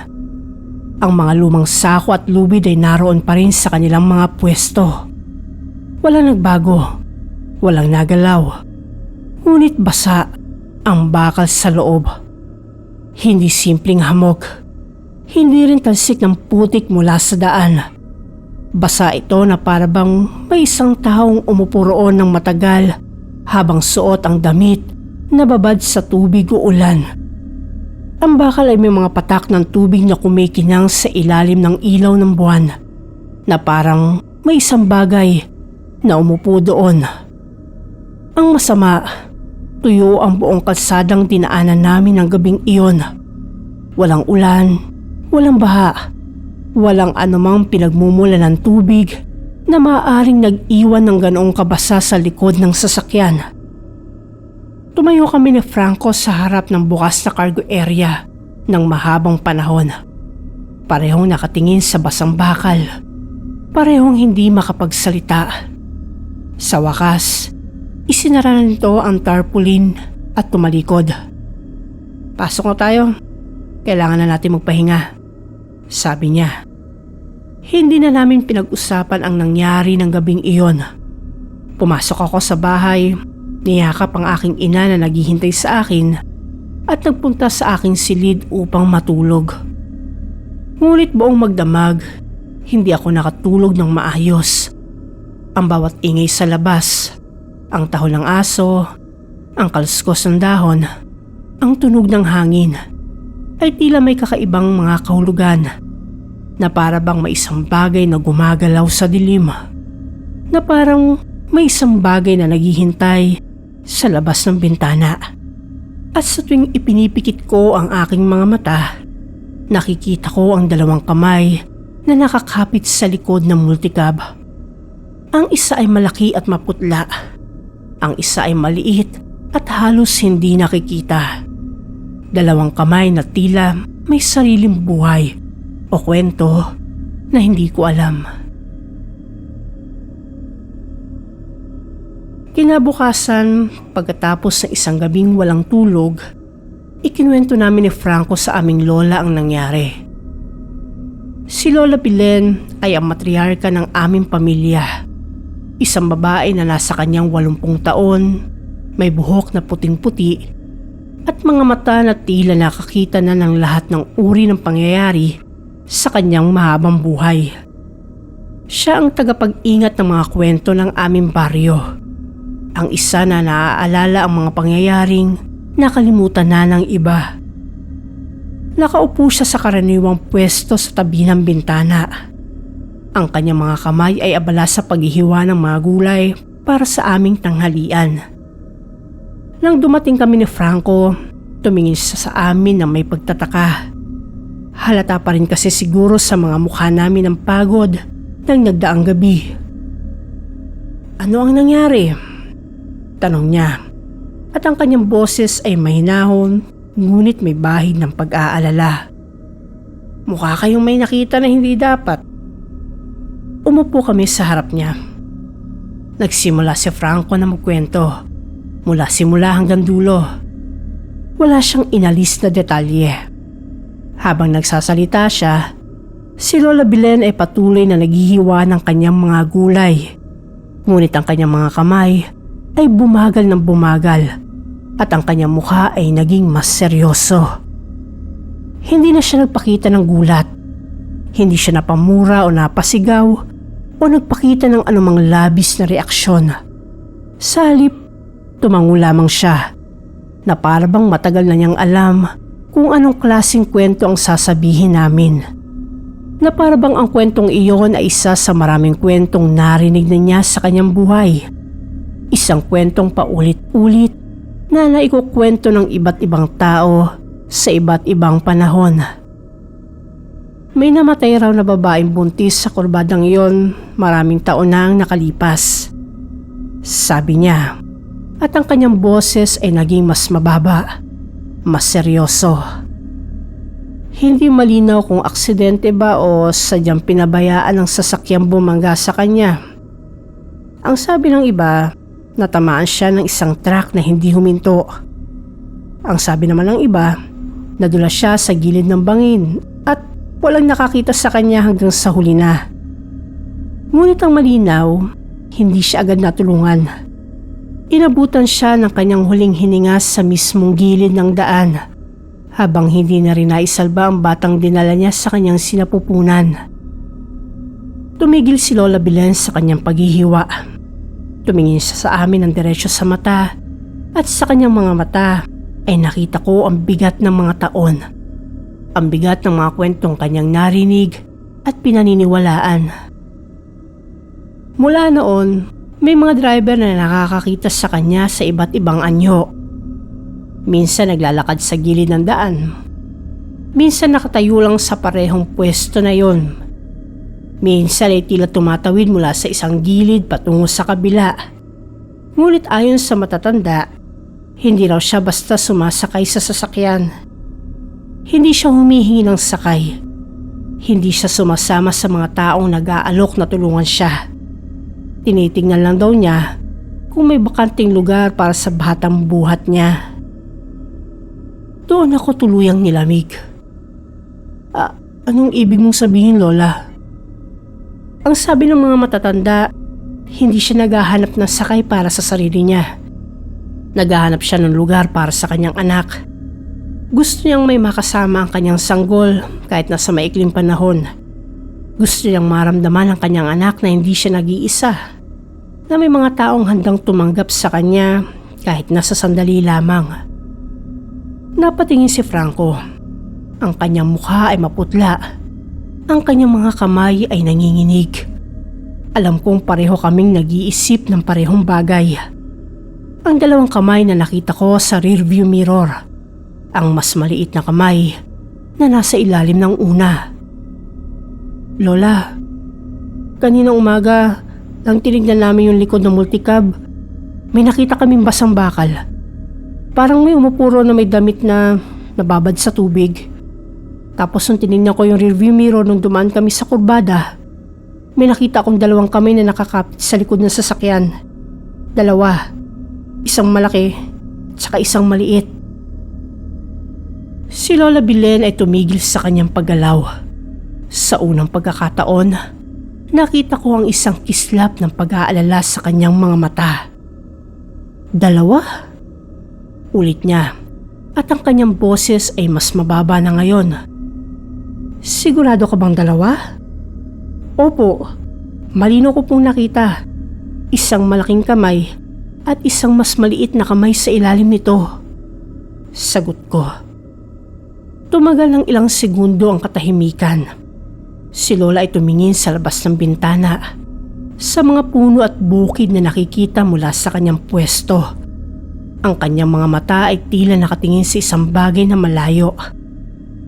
Ang mga lumang sako at lubid ay naroon pa rin sa kanilang mga pwesto. Walang nagbago, walang nagalaw. Ngunit basa ang bakal sa loob. Hindi simpleng hamog. Hindi rin talsik ng putik mula sa daan. Basa ito na parabang may isang taong umupo roon ng matagal habang suot ang damit na babad sa tubig o ulan. Ang bakal ay may mga patak ng tubig na kumikinang sa ilalim ng ilaw ng buwan, na parang may isang bagay na umupo doon. Ang masama, tuyo ang buong kalsadang dinaanan namin ng gabing iyon. Walang ulan, walang baha, walang anumang pinagmumula ng tubig na maaaring nag-iwan ng ganoong kabasa sa likod ng sasakyan. Tumayo kami ni Franco sa harap ng bukas na cargo area ng mahabang panahon. Parehong nakatingin sa basang bakal. Parehong hindi makapagsalita. Sa wakas, isinara na nito ang tarpaulin at tumalikod. "Pasok na tayo. Kailangan na natin magpahinga," sabi niya. Hindi na namin pinag-usapan ang nangyari ng gabing iyon. Pumasok ako sa bahay. Niyakap ang aking ina na naghihintay sa akin at nagpunta sa aking silid upang matulog. Ngunit buong magdamag, hindi ako nakatulog ng maayos. Ang bawat ingay sa labas, ang tahol ng aso, ang kaluskos ng dahon, ang tunog ng hangin, ay tila may kakaibang mga kahulugan na para bang may isang bagay na gumagalaw sa dilim, na parang may isang bagay na naghihintay sa labas ng bintana. At sa tuwing ipinipikit ko ang aking mga mata, nakikita ko ang dalawang kamay na nakakapit sa likod ng multicab. Ang isa ay malaki at maputla. Ang isa ay maliit at halos hindi nakikita. Dalawang kamay na tila may sariling buhay o kwento na hindi ko alam. Kinabukasan, pagkatapos ng isang gabing walang tulog, Ikinuwento namin ni Franco sa aming lola ang nangyari. Si Lola Belen ay ang matriarka ng aming pamilya. Isang babae na nasa kanyang 80 taon, may buhok na puting-puti at mga mata na tila nakakita na ng lahat ng uri ng pangyayari sa kanyang mahabang buhay. Siya ang tagapag-ingat ng mga kwento ng aming baryo. Ang isa na naaalala ang mga pangyayaring nakalimutan na ng iba. Nakaupo siya sa karaniwang pwesto sa tabi ng bintana. Ang kanyang mga kamay ay abala sa paghihiwa ng mga gulay para sa aming tanghalian. Nang dumating kami ni Franco, tumingin siya sa amin na may pagtataka. Halata pa rin kasi siguro sa mga mukha namin ang pagod ng nagdaang gabi. Ano ang nangyari? Tanong niya. At ang kanyang boses ay mahinahon, ngunit may bahid ng pag-aalala. Mukha kayong may nakita na hindi dapat. Umupo kami sa harap niya. Nagsimula si Franco na magkwento. Mula simula hanggang dulo. Wala siyang inalis na detalye. Habang nagsasalita siya, si Lola Belen ay patuloy na naghihiwa ng kanyang mga gulay. Ngunit ang kanyang mga kamay ay bumagal ng bumagal. At ang kanyang mukha ay naging mas seryoso. Hindi na siya nagpakita ng gulat. Hindi siya napamura o napasigaw o nagpakita ng anumang labis na reaksyon. Sa halip, tumango lamang siya na parabang matagal na niyang alam kung anong klaseng kwento ang sasabihin namin. Na parabang ang kwentong iyon ay isa sa maraming kwentong narinig na niya sa kanyang buhay. Isang kwentong paulit-ulit na naikukwento ng iba't ibang tao sa iba't ibang panahon. May namatay raw na babaeng buntis sa kurbadang iyon maraming taon na ang nakalipas. Sabi niya, at ang kanyang boses ay naging mas mababa, mas seryoso. Hindi malinaw kung aksidente ba o sadyang pinabayaan ng sasakyang bumangga sa kanya. Ang sabi ng iba, natamaan siya ng isang truck na hindi huminto. Ang sabi naman ng iba, nadula siya sa gilid ng bangin at walang nakakita sa kanya hanggang sa huli na. Ngunit ang malinaw, hindi siya agad natulungan. Inabutan siya ng kanyang huling hininga sa mismong gilid ng daan habang hindi na rin naisalba ang batang dinala niya sa kanyang sinapupunan. Tumigil si Lola Belen sa kanyang paghihiwa. Tumingin siya sa amin ng diretsyo sa mata at sa kanyang mga mata ay nakita ko ang bigat ng mga taon. Ang bigat ng mga kwentong kanyang narinig at pinaniniwalaan. Mula noon, may mga driver na nakakakita sa kanya sa iba't ibang anyo. Minsan naglalakad sa gilid ng daan. Minsan nakatayo lang sa parehong pwesto na yon. Minsan ay tila tumatawid mula sa isang gilid patungo sa kabila. Ngunit ayon sa matatanda, hindi raw siya basta sumasakay sa sasakyan. Hindi siya humihingi ng sakay. Hindi siya sumasama sa mga taong nag-aalok na tulungan siya. Tinitingnan lang daw niya kung may bakanting lugar para sa batang buhat niya. Doon ako tuluyang nilamig. Anong ibig mong sabihin, Lola? Ang sabi ng mga matatanda, hindi siya naghahanap ng sakay para sa sarili niya. Naghahanap siya ng lugar para sa kanyang anak. Gusto niyang may makasama ang kanyang sanggol kahit nasa maikling panahon. Gusto niyang maramdaman ang kanyang anak na hindi siya nag-iisa. Na may mga taong handang tumanggap sa kanya kahit nasa sandali lamang. Napatingin si Franco. Ang kanyang mukha ay maputla. Ang kanyang mga kamay ay nanginginig. Alam kong pareho kaming nag-iisip ng parehong bagay. Ang dalawang kamay na nakita ko sa rearview mirror. Ang mas maliit na kamay na nasa ilalim ng una. Lola, kaninang umaga nang tinignan namin yung likod ng multicab, may nakita kaming basang bakal. Parang may umupuro na may damit na nababad sa tubig. Tapos nung tinignan ko yung rearview mirror nung dumaan kami sa kurbada, may nakita akong dalawang kamay na nakakapit sa likod ng sasakyan. Dalawa. Isang malaki at saka isang maliit. Si Lola Belen ay tumigil sa kanyang paggalaw. Sa unang pagkakataon, nakita ko ang isang kislap ng pag-aalala sa kanyang mga mata. Dalawa? Ulit niya, at ang kanyang boses ay mas mababa na ngayon. Sigurado ka bang dalawa? Opo, malino ko pong nakita. Isang malaking kamay at isang mas maliit na kamay sa ilalim nito. Sagot ko. Tumagal ng ilang segundo ang katahimikan. Si Lola ay tumingin sa labas ng bintana, sa mga puno at bukid na nakikita mula sa kanyang pwesto. Ang kanyang mga mata ay tila nakatingin sa isang bagay na malayo.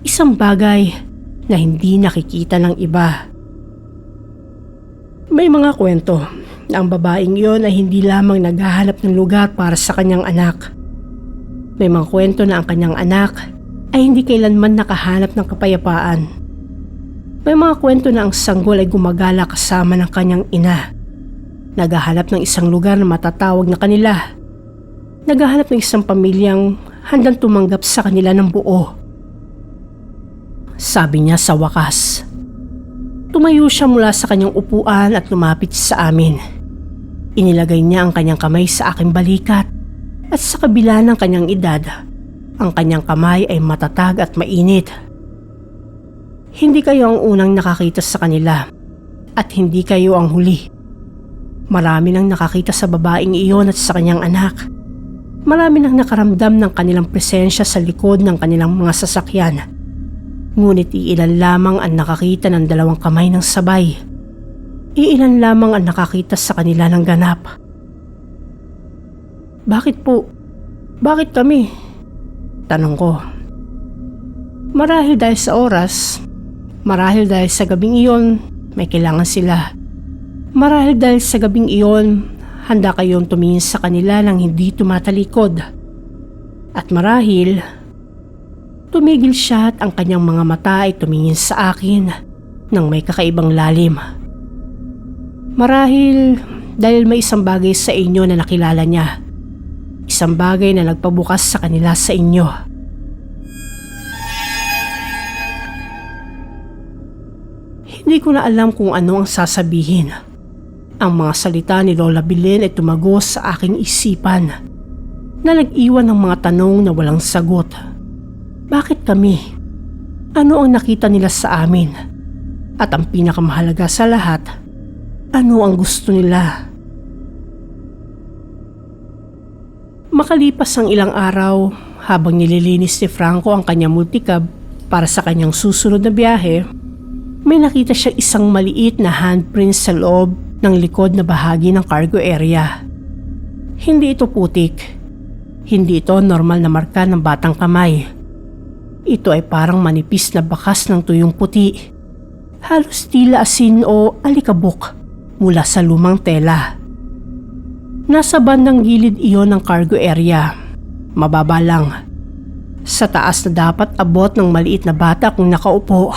Isang bagay na hindi nakikita ng iba. May mga kwento na ang babaeng iyon ay hindi lamang naghahanap ng lugar para sa kanyang anak. May mga kwento na ang kanyang anak ay hindi kailanman nakahanap ng kapayapaan. May mga kwento na ang sanggol ay gumagala kasama ng kanyang ina. Naghahanap ng isang lugar na matatawag na kanila. Naghahanap ng isang pamilyang handang tumanggap sa kanila ng buo. Sabi niya sa wakas. Tumayo siya mula sa kanyang upuan at lumapit sa amin. Inilagay niya ang kanyang kamay sa aking balikat at sa kabila ng kanyang edad, ang kanyang kamay ay matatag at mainit. Hindi kayo ang unang nakakita sa kanila at hindi kayo ang huli. Marami nang nakakita sa babaeng iyon at sa kanyang anak. Marami nang nakaramdam ng kanilang presensya sa likod ng kanilang mga sasakyan. Ngunit iilan lamang ang nakakita ng dalawang kamay ng sabay. Iilan lamang ang nakakita sa kanila ng ganap. Bakit po? Bakit kami? Tanong ko. Marahil dahil sa oras, marahil dahil sa gabing iyon may kailangan sila. Marahil dahil sa gabing iyon handa kayong tumingin sa kanila nang hindi tumatalikod. At marahil tumigil siya at ang kanyang mga mata ay tumingin sa akin nang may kakaibang lalim. Marahil dahil may isang bagay sa inyo na nakilala niya. Isang bagay na nagpabukas sa kanila sa inyo. Hindi ko na alam kung ano ang sasabihin. Ang mga salita ni Lola Belen ay tumagos sa aking isipan na nag-iwan ng mga tanong na walang sagot. Bakit kami? Ano ang nakita nila sa amin? At ang pinakamahalaga sa lahat, ano ang gusto nila? Makalipas ang ilang araw, habang nililinis ni Franco ang kanyang multicab para sa kanyang susunod na biyahe, may nakita siya isang maliit na handprint sa loob ng likod na bahagi ng cargo area. Hindi ito putik. Hindi ito normal na marka ng batang kamay. Ito ay parang manipis na bakas ng tuyong puti. Halos tila asin o alikabok mula sa lumang tela. Nasa bandang gilid iyon ng cargo area. Mababa lang. Sa taas na dapat abot ng maliit na bata kung nakaupo.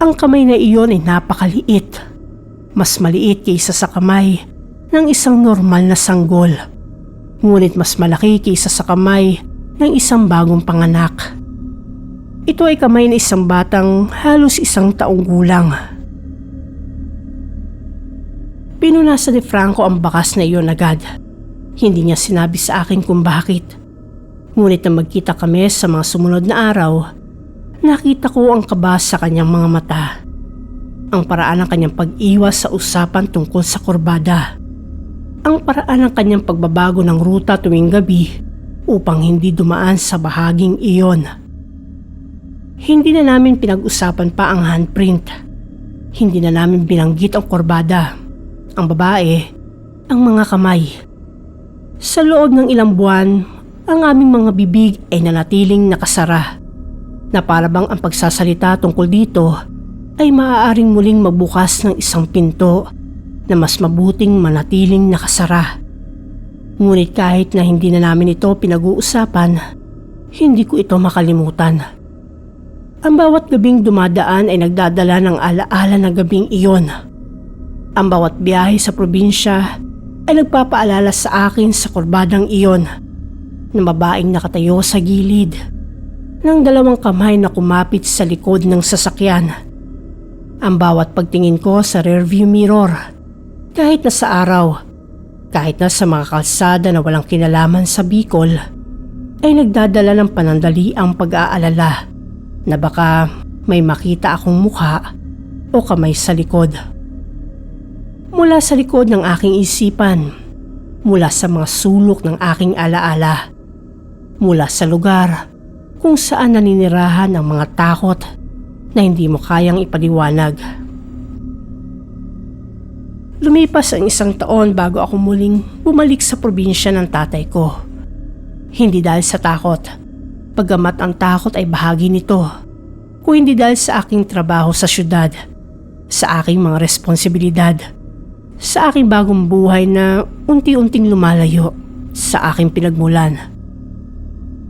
Ang kamay na iyon ay napakaliit. Mas maliit kaysa sa kamay ng isang normal na sanggol. Ngunit mas malaki kaysa sa kamay ng isang bagong panganak. Ito ay kamay ng isang batang halos 1 taong gulang. Pinunasan ni Franco ang bakas na iyon agad. Hindi niya sinabi sa akin kung bakit. Ngunit nang magkita kami sa mga sumunod na araw, nakita ko ang kaba sa kanyang mga mata. Ang paraan ng kanyang pag-iwas sa usapan tungkol sa kurbada. Ang paraan ng kanyang pagbabago ng ruta tuwing gabi upang hindi dumaan sa bahaging iyon. Hindi na namin pinag-usapan pa ang handprint. Hindi na namin binanggit ang kurbada, ang babae, ang mga kamay. Sa loob ng ilang buwan, ang aming mga bibig ay nanatiling nakasara, na parabang ang pagsasalita tungkol dito ay maaaring muling magbukas ng isang pinto na mas mabuting manatiling nakasara. Ngunit kahit na hindi na namin ito pinag-uusapan, hindi ko ito makalimutan. Ang bawat gabing dumadaan ay nagdadala ng alaala ng gabing iyon. Ang bawat biyahe sa probinsya ay nagpapaalala sa akin sa kurbadang iyon na babaeng nakatayo sa gilid, ng dalawang kamay na kumapit sa likod ng sasakyan. Ang bawat pagtingin ko sa rearview mirror, kahit na sa araw, kahit na sa mga kalsada na walang kinalaman sa Bicol, ay nagdadala ng panandali ang pag-aalala na baka may makita akong mukha o kamay sa likod. Mula sa likod ng aking isipan, mula sa mga sulok ng aking alaala, mula sa lugar kung saan naninirahan ang mga takot na hindi mo kayang ipaliwanag. Lumipas ang 1 taon bago ako muling bumalik sa probinsya ng tatay ko. Hindi dahil sa takot, bagamat ang takot ay bahagi nito, kung hindi dahil sa aking trabaho sa syudad, sa aking mga responsibilidad, sa aking bagong buhay na unti-unting lumalayo sa aking pinagmulan.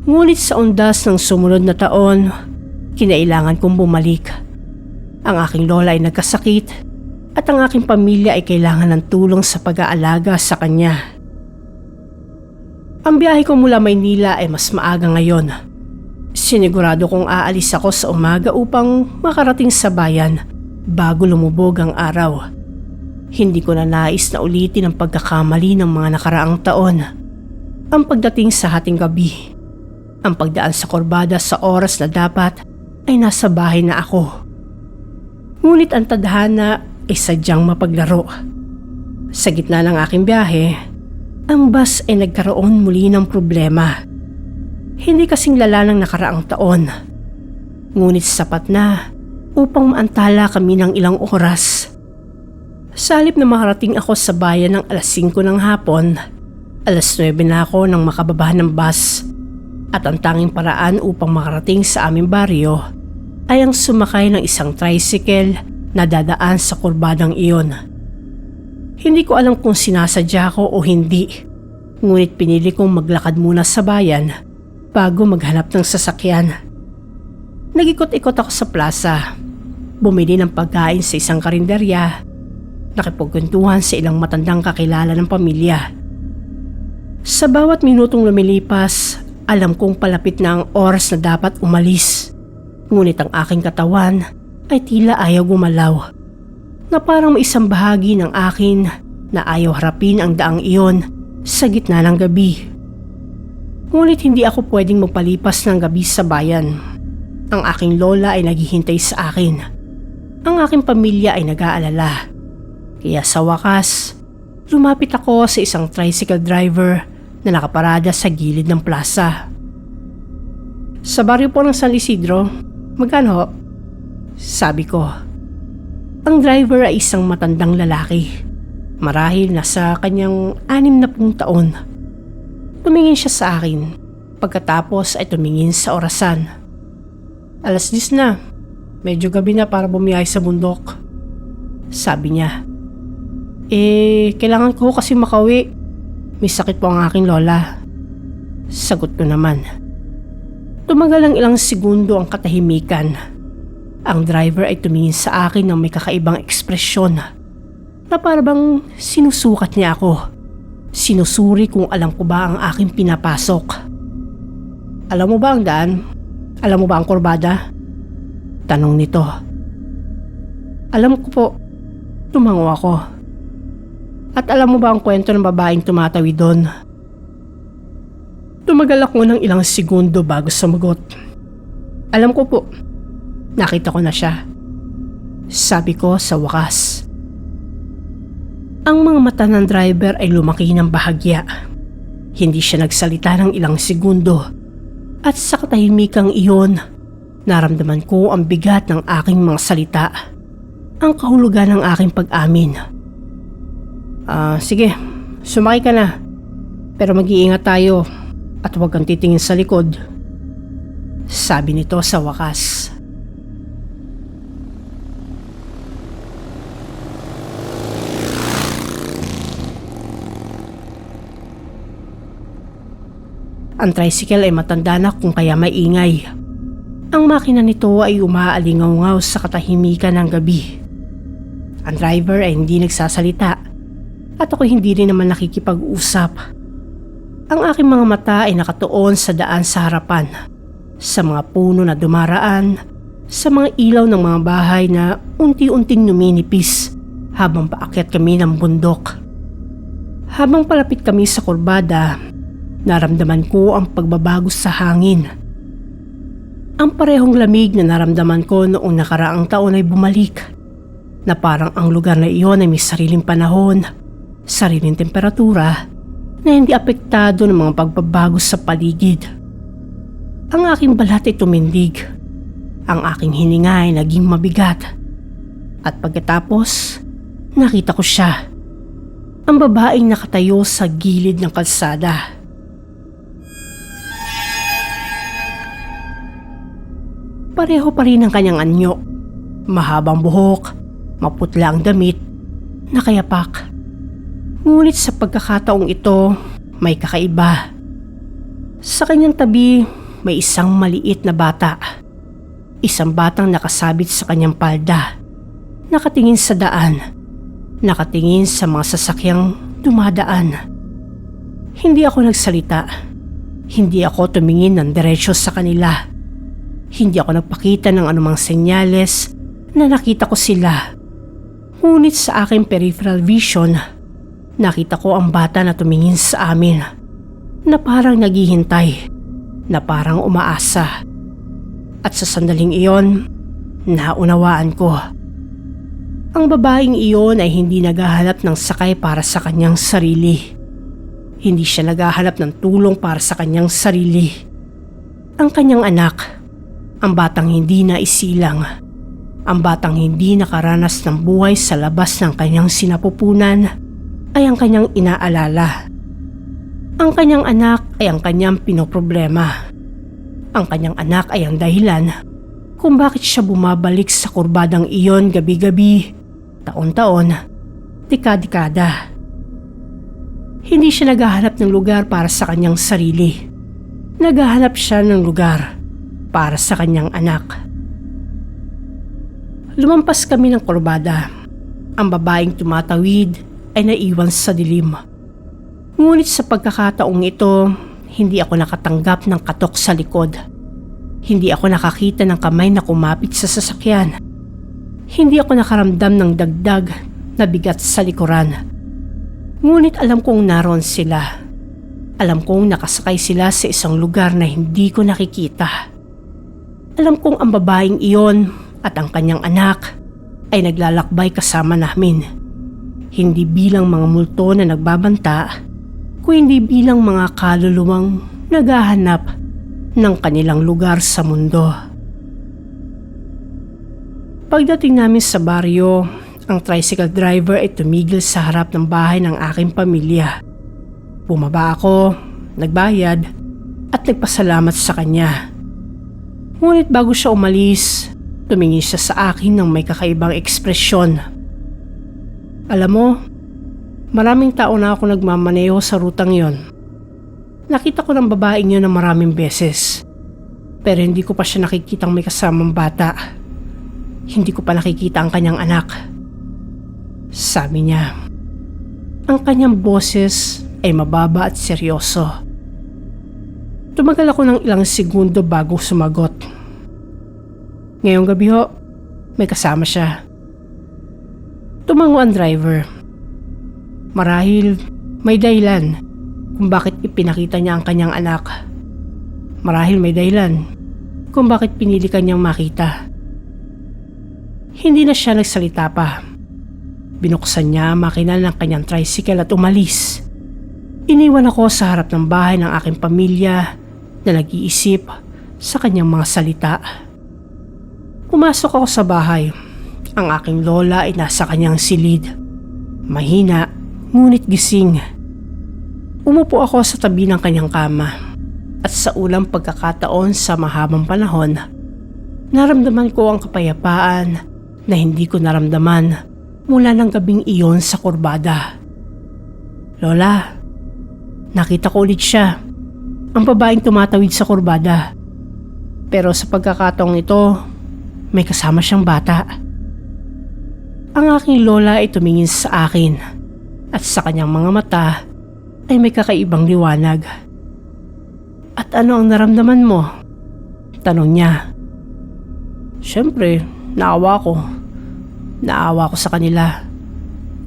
Ngunit sa undas ng sumunod na taon, kinailangan kong bumalik. Ang aking lola ay nagkasakit at ang aking pamilya ay kailangan ng tulong sa pag-aalaga sa kanya. Ang biyahe ko mula Maynila ay mas maaga ngayon. Sinigurado kong aalis ako sa umaga upang makarating sa bayan bago lumubog ang araw. Hindi ko na nais na ulitin ang pagkakamali ng mga nakaraang taon. Ang pagdating sa hating gabi, ang pagdaan sa kurbada sa oras na dapat ay nasa bahay na ako. Ngunit ang tadhana ay sadyang mapaglaro. Sa gitna ng aking biyahe, ang bus ay nagkaroon muli ng problema. Hindi kasing lala ng nakaraang taon, ngunit sapat na upang maantala kami ng ilang oras. Sa halip na makarating ako sa bayan ng alas 5 ng hapon, alas 9 na ako nang makababa ng bus, at ang tanging paraan upang makarating sa aming baryo ay ang sumakay ng isang tricycle na dadaan sa kurbadang iyon. Hindi ko alam kung sinasadya ko o hindi, ngunit pinili kong maglakad muna sa bayan bago maghanap ng sasakyan. Nag-ikot-ikot ako sa plaza, bumili ng pagkain sa isang karinderya, nakipagkwentuhan sa ilang matandang kakilala ng pamilya. Sa bawat minutong lumilipas, alam kong palapit na ang oras na dapat umalis, ngunit ang aking katawan ay tila ayaw gumalaw, na parang may isang bahagi ng akin na ayaw harapin ang daang iyon sa gitna ng gabi. Ngunit hindi ako pwedeng magpalipas ng gabi sa bayan. Ang aking lola ay naghihintay sa akin. Ang aking pamilya ay nag-aalala. Kaya sa wakas, lumapit ako sa isang tricycle driver na nakaparada sa gilid ng plaza. Sa baryo po ng San Isidro, magkano ho? Sabi ko. Ang driver ay isang matandang lalaki. Marahil nasa kanyang 60 taon. Tumingin siya sa akin. Pagkatapos ay tumingin sa orasan. Alas 10 na. Medyo gabi na para bumiyahe sa bundok. Sabi niya. Kailangan ko kasi makauwi. May sakit po ang aking lola. Sagot ko naman. Tumagal ang ilang segundo ang katahimikan. Ang driver ay tumingin sa akin ng may kakaibang ekspresyon na parang sinusukat niya ako. Sinusuri kung alam ko ba ang aking pinapasok. Alam mo ba ang daan? Alam mo ba ang kurbada? Tanong nito. Alam ko po. Tumango ako. At alam mo ba ang kwento ng babaeng tumatawid doon? Tumagal ako ng ilang segundo bago sumagot. Alam ko po. Nakita ko na siya. Sabi ko sa wakas. Ang mga mata ng driver ay lumaki ng bahagya. Hindi siya nagsalita ng ilang segundo. At sa katahimikang iyon, naramdaman ko ang bigat ng aking mga salita. Ang kahulugan ng aking pag-amin. Sige, sumakay ka na. Pero mag-iingat tayo at huwag kang titingin sa likod. Sabi nito sa wakas. Ang tricycle ay matanda na kung kaya maingay. Ang makina nito ay umaalingaw-ngaw sa katahimikan ng gabi. Ang driver ay hindi nagsasalita at ako hindi rin naman nakikipag-usap. Ang aking mga mata ay nakatuon sa daan sa harapan, sa mga puno na dumaraan, sa mga ilaw ng mga bahay na unti-unting numinipis habang paakyat kami ng bundok. Habang palapit kami sa kurbada, naramdaman ko ang pagbabago sa hangin. Ang parehong lamig na naramdaman ko noong nakaraang taon ay bumalik, na parang ang lugar na iyon ay may sariling panahon, sariling temperatura, na hindi apektado ng mga pagbabago sa paligid. Ang aking balat ay tumindig, ang aking hininga ay naging mabigat, at pagkatapos, nakita ko siya. Ang babaeng nakatayo sa gilid ng kalsada. Pareho pa rin ang kanyang anyo. Mahabang buhok, maputla ang damit, nakayapak. Ngunit sa pagkakataong ito, may kakaiba. Sa kanyang tabi, may isang maliit na bata. Isang batang nakasabit sa kanyang palda. Nakatingin sa daan. Nakatingin sa mga sasakyang dumadaan. Hindi ako nagsalita. Hindi ako tumingin ng diretsyo sa kanila. Hindi ako nagpakita ng anumang senyales na nakita ko sila. Ngunit sa aking peripheral vision, nakita ko ang bata na tumingin sa amin, na parang naghihintay, na parang umaasa. At sa sandaling iyon, naunawaan ko. Ang babaeng iyon ay hindi naghahanap ng sakay para sa kanyang sarili. Hindi siya naghahanap ng tulong para sa kanyang sarili. Ang kanyang anak, ang batang hindi na isilang, ang batang hindi nakaranas ng buhay sa labas ng kanyang sinapupunan, ay ang kanyang inaalala. Ang kanyang anak ay ang kanyang pinoproblema. Ang kanyang anak ay ang dahilan kung bakit siya bumabalik sa kurbadang iyon gabi-gabi, taon-taon, dekada-dekada. Hindi siya naghahanap ng lugar para sa kanyang sarili. Naghahanap siya ng lugar para sa kanyang anak. Lumampas kami ng kurbada. Ang babaeng tumatawid ay naiwan sa dilim. Ngunit sa pagkakataong ito, hindi ako nakatanggap ng katok sa likod. Hindi ako nakakita ng kamay na kumapit sa sasakyan. Hindi ako nakaramdam ng dagdag na bigat sa likuran. Ngunit alam kong naroon sila. Alam kong nakasakay sila sa isang lugar na hindi ko nakikita. Alam kong ang babaeng iyon at ang kanyang anak ay naglalakbay kasama namin. Hindi bilang mga multo na nagbabanta, kundi bilang mga kaluluwang naghahanap ng kanilang lugar sa mundo. Pagdating namin sa baryo, ang tricycle driver ay tumigil sa harap ng bahay ng aking pamilya. Bumaba ako, nagbayad, at nagpasalamat sa kanya. Ngunit bago siya umalis, tumingin siya sa akin ng may kakaibang ekspresyon. Alam mo, maraming tao na ako nagmamaneho sa rutang yon. Nakita ko ng babaeng yun na maraming beses, pero hindi ko pa siya nakikitang may kasamang bata. Hindi ko pa nakikita ang kanyang anak. Sabi niya, ang kanyang boses ay mababa at seryoso. Tumagal ako ng ilang segundo bago sumagot. Ngayong gabi ho, may kasama siya. Tumango ang driver. Marahil may dahilan kung bakit ipinakita niya ang kanyang anak. Marahil may dahilan kung bakit pinili kanyang makita. Hindi na siya nagsalita pa. Binuksan niya ang makina ng kanyang tricycle at umalis. Iniwan ako sa harap ng bahay ng aking pamilya na nag-iisip sa kanyang mga salita. Pumasok ako sa bahay. Ang aking lola ay nasa kanyang silid. Mahina, ngunit gising. Umupo ako sa tabi ng kanyang kama. At sa ulang pagkakataon sa mahabang panahon, naramdaman ko ang kapayapaan na hindi ko naramdaman mula ng gabing iyon sa kurbada. Lola, nakita ko ulit siya. Ang babaeng tumatawid sa kurbada. Pero sa pagkakataong ito, may kasama siyang bata. Ang aking lola ay tumingin sa akin at sa kanyang mga mata ay may kakaibang liwanag. At ano ang naramdaman mo? Tanong niya. Siyempre, naawa ko. Naawa ko sa kanila.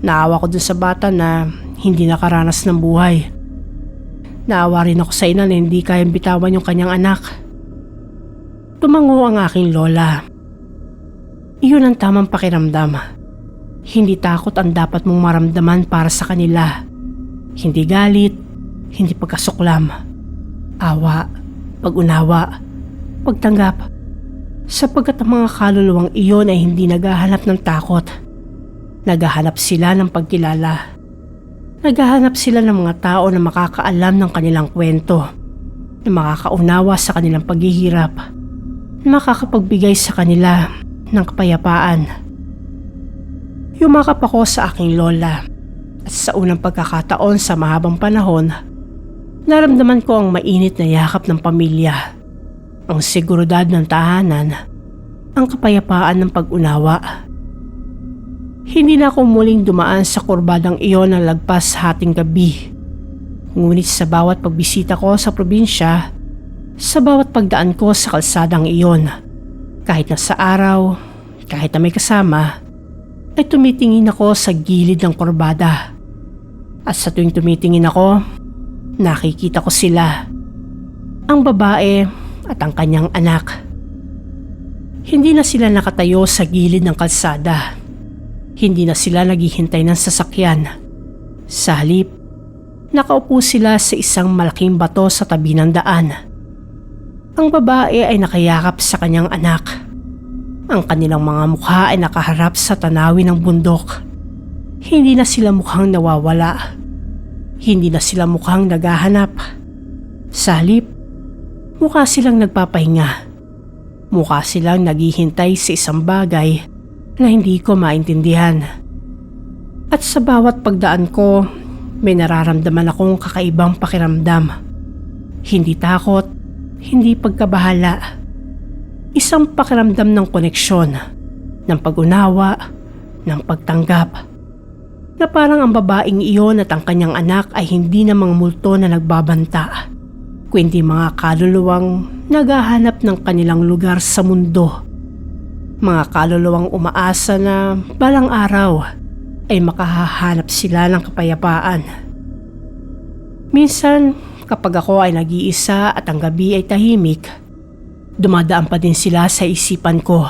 Naawa ko dun sa bata na hindi nakaranas ng buhay. Naawa rin ako sa ina na hindi kayang bitawan yung kanyang anak. Tumango ang aking lola. Iyon ang tamang pakiramdam. Hindi takot ang dapat mong maramdaman para sa kanila. Hindi galit, hindi pagkasuklam. Awa, pag-unawa, pagtanggap. Sapagkat ang mga kaluluwang iyon ay hindi naghahanap ng takot. Naghahanap sila ng pagkilala. Naghahanap sila ng mga tao na makakaalam ng kanilang kwento, na makakaunawa sa kanilang paghihirap, na makakapagbigay sa kanila ng kapayapaan. Yumakap ako sa aking lola at sa unang pagkakataon sa mahabang panahon, naramdaman ko ang mainit na yakap ng pamilya, ang seguridad ng tahanan, ang kapayapaan ng pag-unawa. Hindi na ako muling dumaan sa kurbadang iyon ng lagpas hating gabi. Ngunit sa bawat pagbisita ko sa probinsya, sa bawat pagdaan ko sa kalsadang iyon, kahit na sa araw, kahit na may kasama, ay tumitingin ako sa gilid ng kurbada. At sa tuwing tumitingin ako, nakikita ko sila. Ang babae at ang kanyang anak. Hindi na sila nakatayo sa gilid ng kalsada. Hindi na sila naghihintay ng sasakyan. Sa halip, nakaupo sila sa isang malaking bato sa tabi ng daan. Ang babae ay nakayakap sa kanyang anak. Ang kanilang mga mukha ay nakaharap sa tanawin ng bundok. Hindi na sila mukhang nawawala. Hindi na sila mukhang naghahanap. Sa halip, mukha silang nagpapahinga. Mukha silang naghihintay sa isang bagay na hindi ko maintindihan. At sa bawat pagdaan ko, may nararamdaman akong kakaibang pakiramdam. Hindi takot, hindi pagkabahala. Isang pakiramdam ng koneksyon, ng pag-unawa, ng pagtanggap. Na parang ang babaeng iyon at ang kanyang anak ay hindi na mga multo na nagbabanta, kundi mga kaluluwang naghahanap ng kanilang lugar sa mundo. Mga kaluluwang umaasa na balang araw ay makahahanap sila ng kapayapaan. Minsan, kapag ako ay nag-iisa at ang gabi ay tahimik, dumadaan pa din sila sa isipan ko.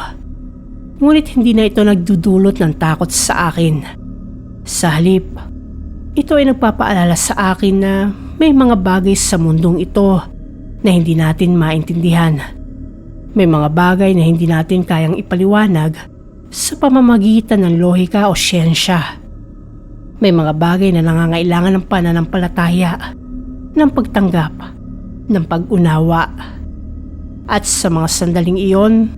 Ngunit hindi na ito nagdudulot ng takot sa akin. Sa halip, ito ay nagpapaalala sa akin na may mga bagay sa mundong ito na hindi natin maintindihan. May mga bagay na hindi natin kayang ipaliwanag sa pamamagitan ng lohika o siyensya. May mga bagay na nangangailangan ng pananampalataya, ng pagtanggap, ng pag-unawa. At sa mga sandaling iyon,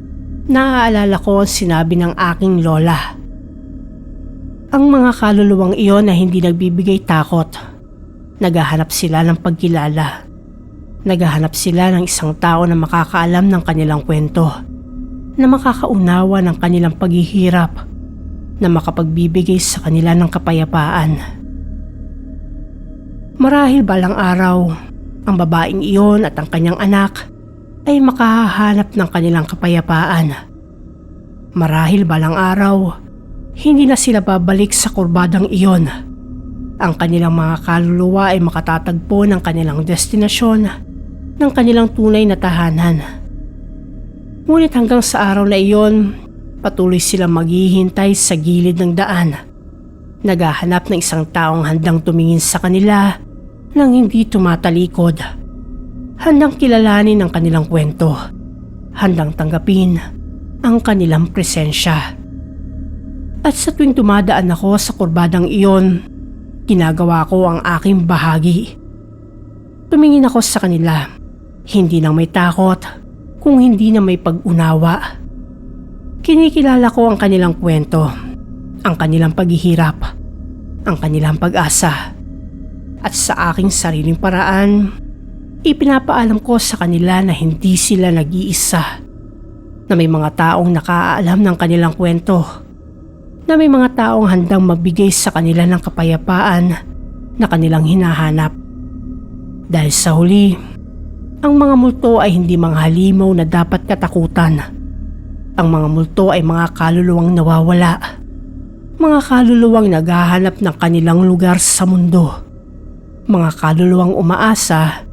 naaalala ko ang sinabi ng aking lola. Ang mga kaluluwang iyon na hindi nagbibigay takot, naghahanap sila ng pagkilala. Naghahanap sila ng isang tao na makakaalam ng kanilang kwento, na makakaunawa ng kanilang paghihirap, na makapagbibigay sa kanila ng kapayapaan. Marahil balang araw, ang babaeng iyon at ang kanyang anak ay makahahanap ng kanilang kapayapaan. Marahil balang araw, hindi na sila babalik sa kurbadang iyon. Ang kanilang mga kaluluwa ay makatatagpo ng kanilang destinasyon, ng kanilang tunay na tahanan. Ngunit hanggang sa araw na iyon, patuloy silang maghihintay sa gilid ng daan. Naghahanap ng isang taong handang tumingin sa kanila nang hindi tumatalikod. Handang kilalanin ang kanilang kwento. Handang tanggapin ang kanilang presensya. At sa tuwing dumadaan ako sa kurbadang iyon, ginagawa ko ang aking bahagi. Tumingin ako sa kanila. Hindi nang may takot, kung hindi na may pag-unawa. Kinikilala ko ang kanilang kwento, ang kanilang paghihirap, ang kanilang pag-asa. At sa aking sariling paraan, ipinapaalam ko sa kanila na hindi sila nag-iisa, na may mga taong nakaalam ng kanilang kwento, na may mga taong handang magbigay sa kanila ng kapayapaan na kanilang hinahanap. Dahil sa huli, Ang mga multo ay hindi mga halimaw na dapat katakutan. Ang mga multo ay mga kaluluwang nawawala. Mga kaluluwang naghahanap ng kanilang lugar sa mundo. Mga kaluluwang umaasa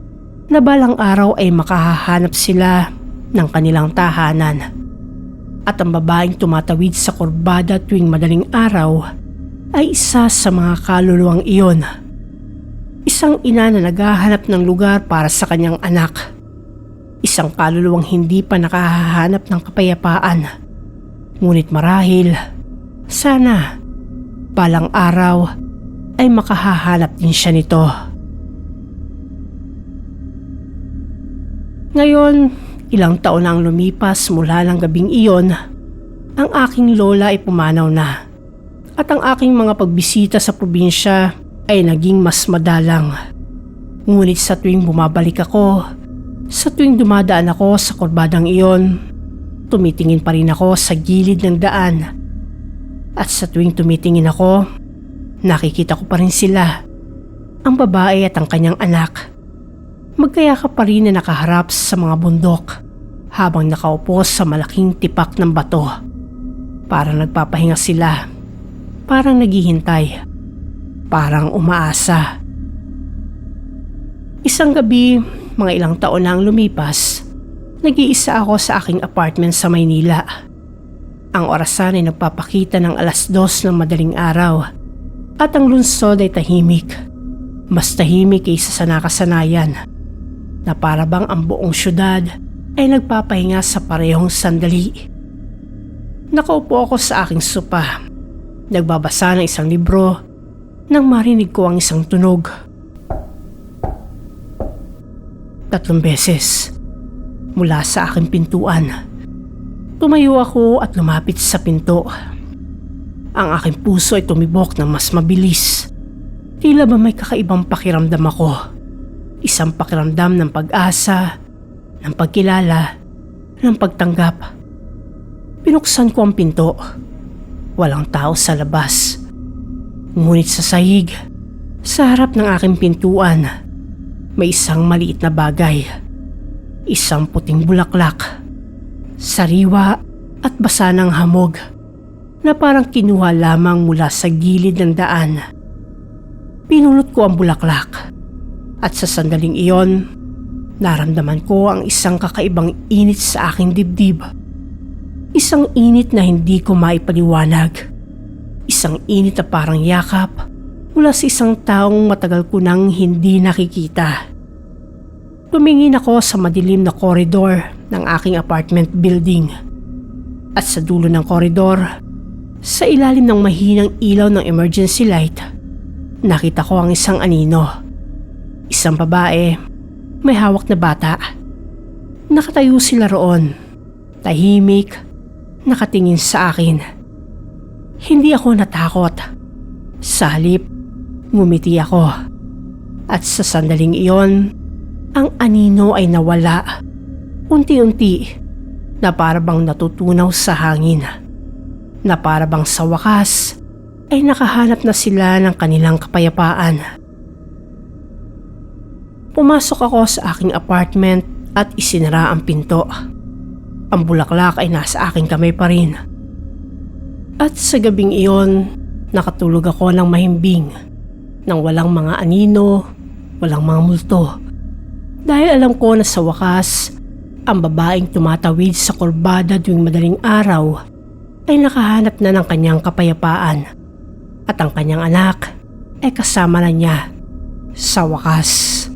na balang araw ay makahahanap sila ng kanilang tahanan. At ang babaeng tumatawid sa kurbada tuwing madaling araw ay isa sa mga kaluluwang iyon. Isang ina na naghahanap ng lugar para sa kanyang anak. Isang kaluluwang hindi pa nakahahanap ng kapayapaan. Ngunit marahil, sana, balang araw ay makahahanap din siya nito. Ngayon, ilang taon na ang lumipas mula ng gabing iyon, ang aking lola ay pumanaw na. At ang aking mga pagbisita sa probinsya ay naging mas madalang. Ngunit sa tuwing bumabalik ako, sa tuwing dumadaan ako sa kurbadang iyon, tumitingin pa rin ako sa gilid ng daan. At sa tuwing tumitingin ako, nakikita ko pa rin sila, ang babae at ang kanyang anak. Magkayakap pa rin na nakaharap sa mga bundok habang nakaupo sa malaking tipak ng bato. Parang nagpapahinga sila, parang naghihintay, parang umaasa. Isang gabi, mga ilang taon na ang lumipas, nag-iisa ako sa aking apartment sa Maynila. Ang orasan ay nagpapakita ng 2:00 ng madaling araw at ang lungsod ay tahimik. Mas tahimik kaysa sa nakasanayan, na para bang ang buong syudad ay nagpapahinga sa parehong sandali. Nakaupo ako sa aking sopa, nagbabasa ng isang libro nang marinig ko ang isang tunog. 3 beses mula sa aking pintuan. Tumayo ako at lumapit sa pinto. Ang aking puso ay tumibok ng mas mabilis. Tila ba may kakaibang pakiramdam ako. Isang pakiramdam ng pag-asa, ng pagkilala, ng pagtanggap. Pinuksan ko ang pinto. Walang tao sa labas. Ngunit sa sahig, sa harap ng aking pintuan, may isang maliit na bagay. Isang puting bulaklak. Sariwa at basa ng hamog na parang kinuha lamang mula sa gilid ng daan. Pinulot ko ang bulaklak at sa sandaling iyon, naramdaman ko ang isang kakaibang init sa aking dibdib. Isang init na hindi ko maipaliwanag. Isang init na parang yakap mula sa isang taong matagal ko nang hindi nakikita. Tumingin ako sa madilim na koridor ng aking apartment building. At sa dulo ng koridor, sa ilalim ng mahinang ilaw ng emergency light, nakita ko ang isang anino. Isang babae, may hawak na bata. Nakatayo sila roon, tahimik, nakatingin sa akin. Hindi ako natakot. Sa halip, ngumiti ako. At sa sandaling iyon, ang anino ay nawala. Unti-unti, na parabang natutunaw sa hangin. Na parabang sa wakas, ay nakahanap na sila ng kanilang kapayapaan. Pumasok ako sa aking apartment at isinara ang pinto. Ang bulaklak ay nasa aking kamay pa rin. At sa gabing iyon, nakatulog ako ng mahimbing, nang walang mga anino, walang mga multo. Dahil alam ko na sa wakas, ang babaeng tumatawid sa kurbada tuwing madaling araw ay nakahanap na ng kanyang kapayapaan at ang kanyang anak ay kasama na niya sa wakas.